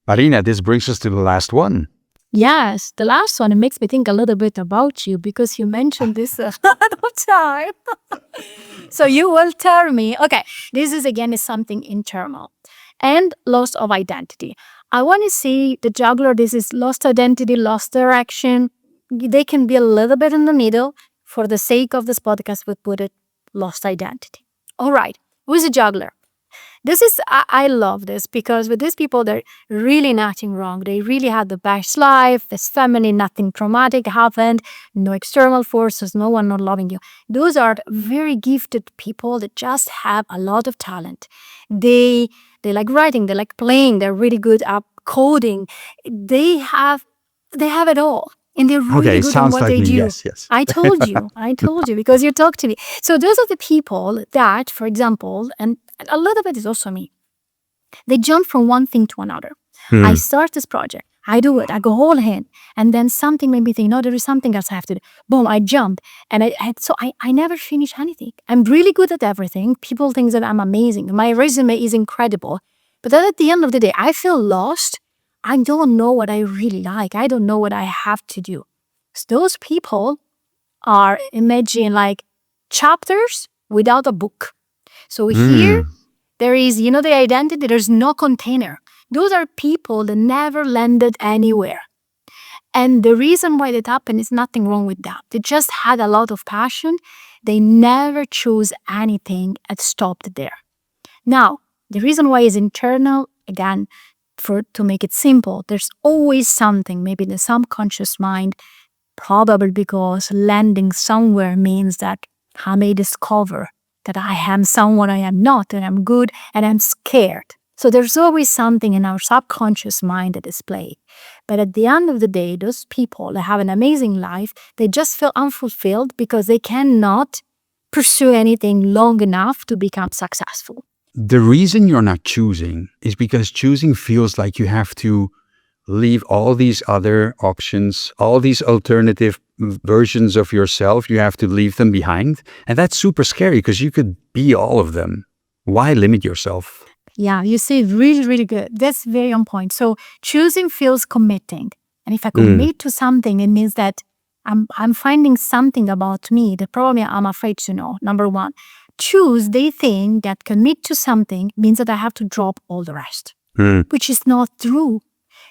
Speaker 1: Marina, this brings us to the last one.
Speaker 2: Yes, the last one, it makes me think a little bit about you, because you mentioned this a lot of time. So you will tell me, okay, this is something internal. And loss of identity. I want to say the juggler, this is lost identity, lost direction. They can be a little bit in the middle. For the sake of this podcast, we put it lost identity. All right, who's a juggler? This is, I love this, because with these people, they're really nothing wrong. They really had the best life, this family, nothing traumatic happened, no external forces, no one not loving you. Those are very gifted people that just have a lot of talent. They like writing, they like playing, they're really good at coding. They have it all. And they're really good in what they do.
Speaker 1: Yes.
Speaker 2: I told you, because you talked to me. So those are the people that, for example, and a little bit is also me, they jump from one thing to another. I start this project, I do it, I go all in, and then something made me think, no, there is something else I have to do. Boom, I jump, and I never finish anything. I'm really good at everything. People think that I'm amazing. My resume is incredible. But then at the end of the day, I feel lost. I don't know what I really like. I don't know what I have to do. So those people are, imagine, like chapters without a book. So here, there is, the identity, there's no container. Those are people that never landed anywhere. And the reason why that happened is nothing wrong with that. They just had a lot of passion. They never chose anything and stopped there. Now, the reason why is internal, again, to make it simple, there's always something, maybe in the subconscious mind, probably because landing somewhere means that I may discover that I am someone I am not, and I'm good, and I'm scared. So there's always something in our subconscious mind that is playing. But at the end of the day, those people that have an amazing life, they just feel unfulfilled because they cannot pursue anything long enough to become successful.
Speaker 1: The reason you're not choosing is because choosing feels like you have to leave all these other options, all these alternative versions of yourself. You have to leave them behind. And that's super scary because you could be all of them. Why limit yourself?
Speaker 2: Yeah, you say really, really good. That's very on point. So choosing feels committing. And if I commit to something, it means that I'm finding something about me that probably I'm afraid to know. Number one. Choose, they think that commit to something means that I have to drop all the rest, which is not true.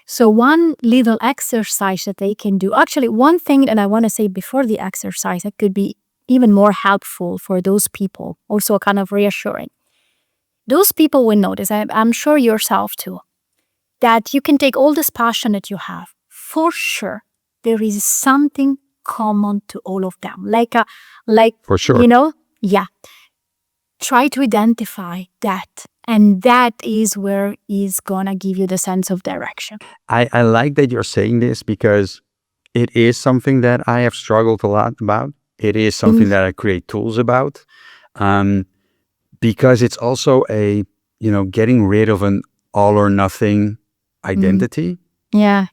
Speaker 2: So one little exercise that they can do, actually one thing that I want to say before the exercise that could be even more helpful for those people, also kind of reassuring. Those people will notice, I'm sure yourself too, that you can take all this passion that you have. For sure, there is something common to all of them.
Speaker 1: For sure.
Speaker 2: Yeah. Try to identify that. And that is where is gonna give you the sense of direction.
Speaker 1: I like that you're saying this because it is something that I have struggled a lot about. It is something that I create tools about. Because it's also getting rid of an all or nothing identity.
Speaker 2: Yeah.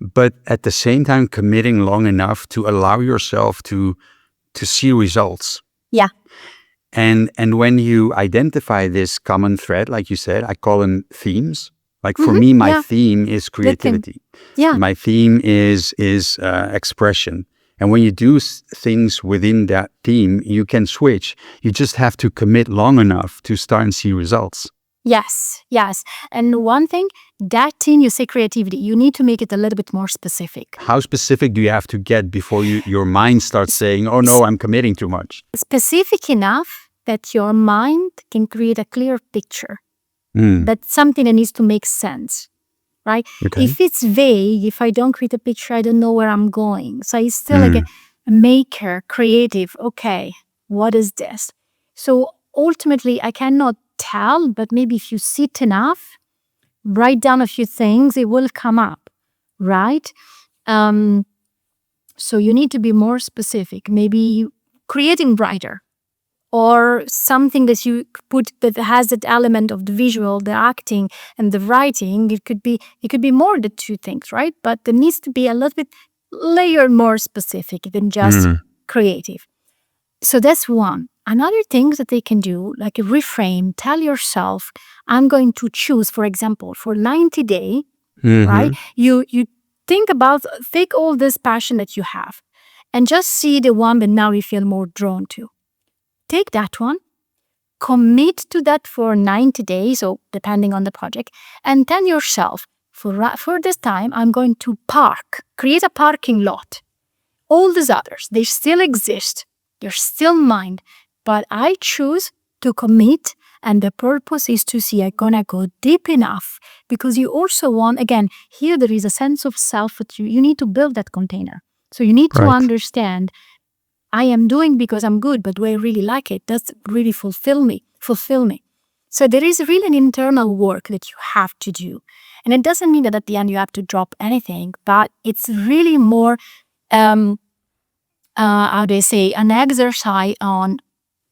Speaker 1: But at the same time, committing long enough to allow yourself to see results.
Speaker 2: Yeah.
Speaker 1: And when you identify this common thread, like you said, I call them themes. Like for me, my theme is creativity.
Speaker 2: Yeah.
Speaker 1: My theme is expression. And when you do things within that theme, you can switch. You just have to commit long enough to start and see results.
Speaker 2: Yes. And one thing, that theme, you say creativity, you need to make it a little bit more specific.
Speaker 1: How specific do you have to get before your mind starts saying, oh no, I'm committing too much?
Speaker 2: Specific enough that your mind can create a clear picture. That's something that needs to make sense, right?
Speaker 1: Okay.
Speaker 2: If it's vague, if I don't create a picture, I don't know where I'm going. So it's still like a maker, creative. Okay, what is this? So ultimately, I cannot tell, but maybe if you sit enough, write down a few things, it will come up, right? So you need to be more specific. Maybe creating brighter, or something that you put that has that element of the visual, the acting, and the writing. It could be more the two things, right? But there needs to be a little bit layered more specific than just creative. So that's one. Another thing that they can do, like a reframe, tell yourself, I'm going to choose, for example, for 90 days, right? You take all this passion that you have and just see the one that now you feel more drawn to. Take that one, commit to that for 90 days, or depending on the project, and tell yourself, for this time, I'm going to create a parking lot. All these others, they still exist. They're still mine, but I choose to commit, and the purpose is to see I'm gonna go deep enough, because you also want, again, here there is a sense of self that you need to build that container. So you need to understand, I am doing because I'm good, but do I really like it? Does it really fulfill me? So there is really an internal work that you have to do. And it doesn't mean that at the end you have to drop anything, but it's really more, how do I say, an exercise on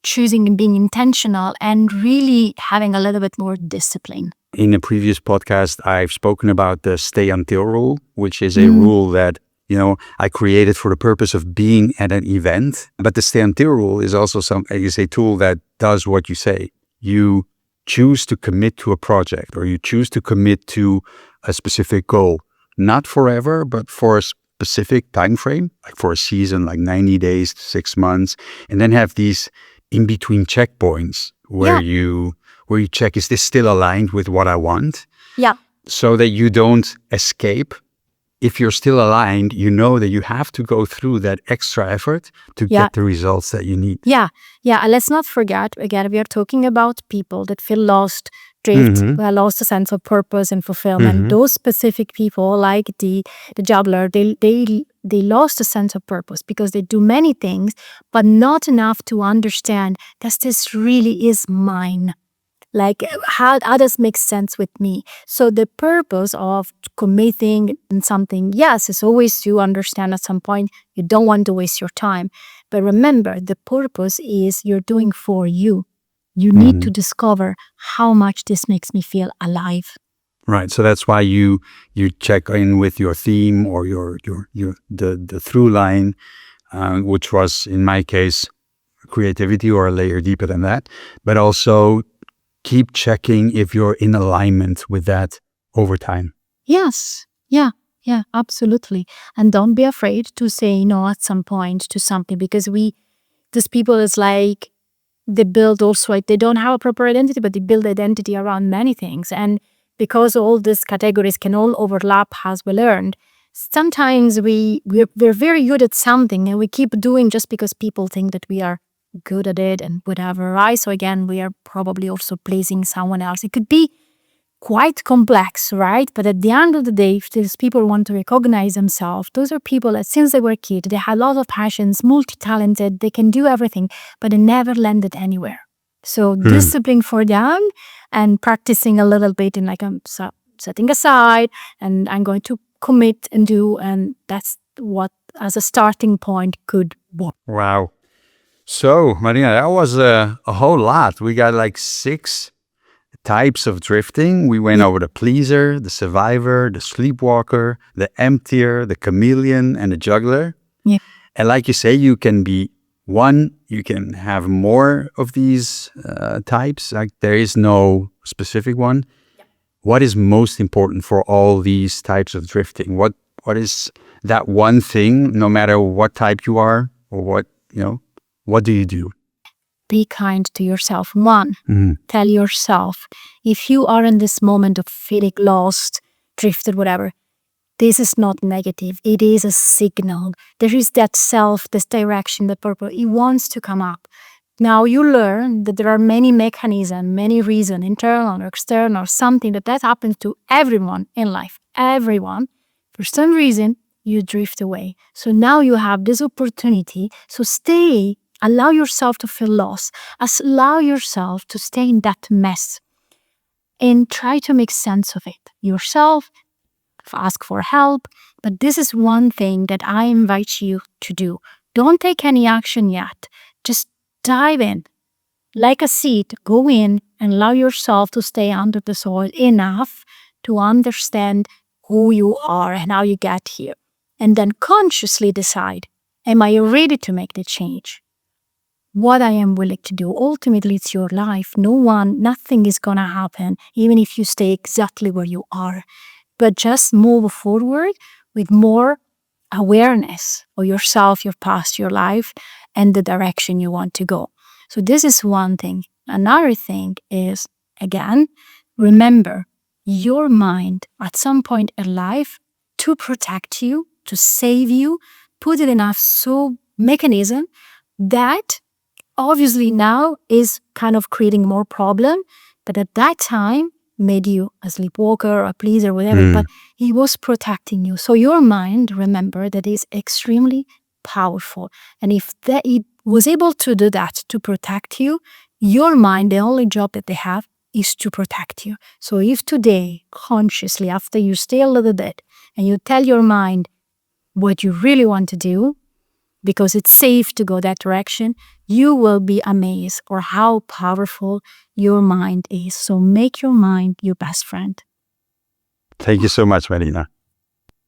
Speaker 2: choosing and being intentional and really having a little bit more discipline.
Speaker 1: In a previous podcast, I've spoken about the stay until rule, which is a rule that I created for the purpose of being at an event. But the stay until rule is also a tool that does what you say. You choose to commit to a project, or you choose to commit to a specific goal, not forever, but for a specific time frame, like for a season, like 90 days to 6 months, and then have these in-between checkpoints where you check, is this still aligned with what I want?
Speaker 2: Yeah.
Speaker 1: So that you don't escape. If you're still aligned, you know that you have to go through that extra effort to get the results that you need.
Speaker 2: Yeah. And let's not forget, again, we are talking about people that feel lost, drift, lost a sense of purpose and fulfillment. Those specific people, like the Juggler, they lost a sense of purpose because they do many things, but not enough to understand that this really is mine. Like, how does make sense with me? So the purpose of committing in something, yes, is always to understand at some point you don't want to waste your time. But remember, the purpose is you're doing for you. You need to discover how much this makes me feel alive.
Speaker 1: Right. So that's why you check in with your theme or the through line, which was in my case creativity, or a layer deeper than that, but also keep checking if you're in alignment with that over time.
Speaker 2: Yes. Yeah, absolutely. And don't be afraid to say no at some point to something, because these people is like, they build also, they don't have a proper identity, but they build identity around many things. And because all these categories can all overlap, as we learned, sometimes we're very good at something and we keep doing just because people think that we are good at it and whatever, right? So again, we are probably also pleasing someone else. It could be quite complex, right? But at the end of the day, if these people want to recognize themselves, those are people that since they were kids, they had a lot of passions, multi-talented, they can do everything, but they never landed anywhere. So discipline for them and practicing a little bit in like setting aside and I'm going to commit and do, and that's what as a starting point could work.
Speaker 1: Wow. So, Marina, that was a whole lot. We got like 6 types of drifting. We went over the pleaser, the survivor, the sleepwalker, the emptier, the chameleon, and the juggler.
Speaker 2: Yeah.
Speaker 1: And like you say, you can be one, you can have more of these types. Like there is no specific one. Yeah. What is most important for all these types of drifting? What is that one thing, no matter what type you are or what, what do you do?
Speaker 2: Be kind to yourself. One, tell yourself, if you are in this moment of feeling lost, drifted, whatever, this is not negative. It is a signal. There is that self, this direction, the purpose. It wants to come up. Now you learn that there are many mechanisms, many reasons, internal or external, or something that happens to everyone in life. Everyone. For some reason, you drift away. So now you have this opportunity. So stay. Allow yourself to feel lost. Allow yourself to stay in that mess and try to make sense of it yourself. Ask for help. But this is one thing that I invite you to do. Don't take any action yet. Just dive in. Like a seed, go in and allow yourself to stay under the soil enough to understand who you are and how you get here. And then consciously decide, am I ready to make the change? What I am willing to do. Ultimately, it's your life. Nothing is going to happen, even if you stay exactly where you are. But just move forward with more awareness of yourself, your past, your life, and the direction you want to go. So this is one thing. Another thing is, again, remember your mind at some point in life to protect you, to save you, put it in a mechanism that obviously now is kind of creating more problem, but at that time made you a sleepwalker, a pleaser, whatever, but he was protecting you. So your mind, remember, that is extremely powerful. And if it was able to do that, to protect you, your mind, the only job that they have is to protect you. So if today, consciously, after you stay a little bit and you tell your mind what you really want to do, because it's safe to go that direction, you will be amazed or how powerful your mind is. So make your mind your best friend.
Speaker 1: Thank you so much, Marina.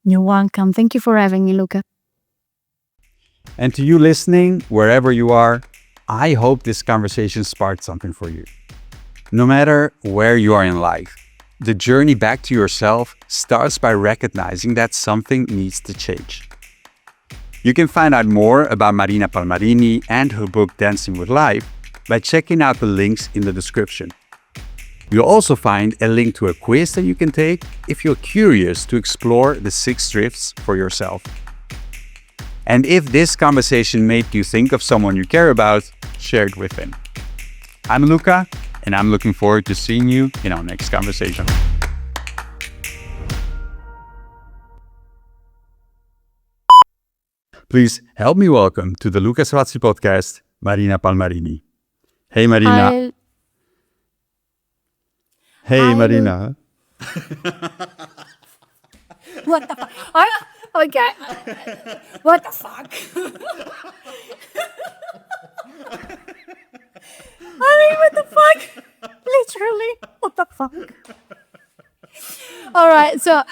Speaker 2: You're welcome. Thank you for having me, Luca.
Speaker 1: And to you listening, wherever you are, I hope this conversation sparked something for you. No matter where you are in life, the journey back to yourself starts by recognizing that something needs to change. You can find out more about Marina Palmarini and her book Dancing with Life by checking out the links in the description. You'll also find a link to a quiz that you can take if you're curious to explore the 6 drifts for yourself. And if this conversation made you think of someone you care about, share it with them. I'm Luca, and I'm looking forward to seeing you in our next conversation. Please help me welcome to the Luca Srazzi podcast, Marina Palmarini. Hey, Marina.
Speaker 2: Hi.
Speaker 1: Hey,
Speaker 2: Hi,
Speaker 1: Marina.
Speaker 2: What the fuck? Okay. What the fuck? What the fuck? Literally, what the fuck? All right, so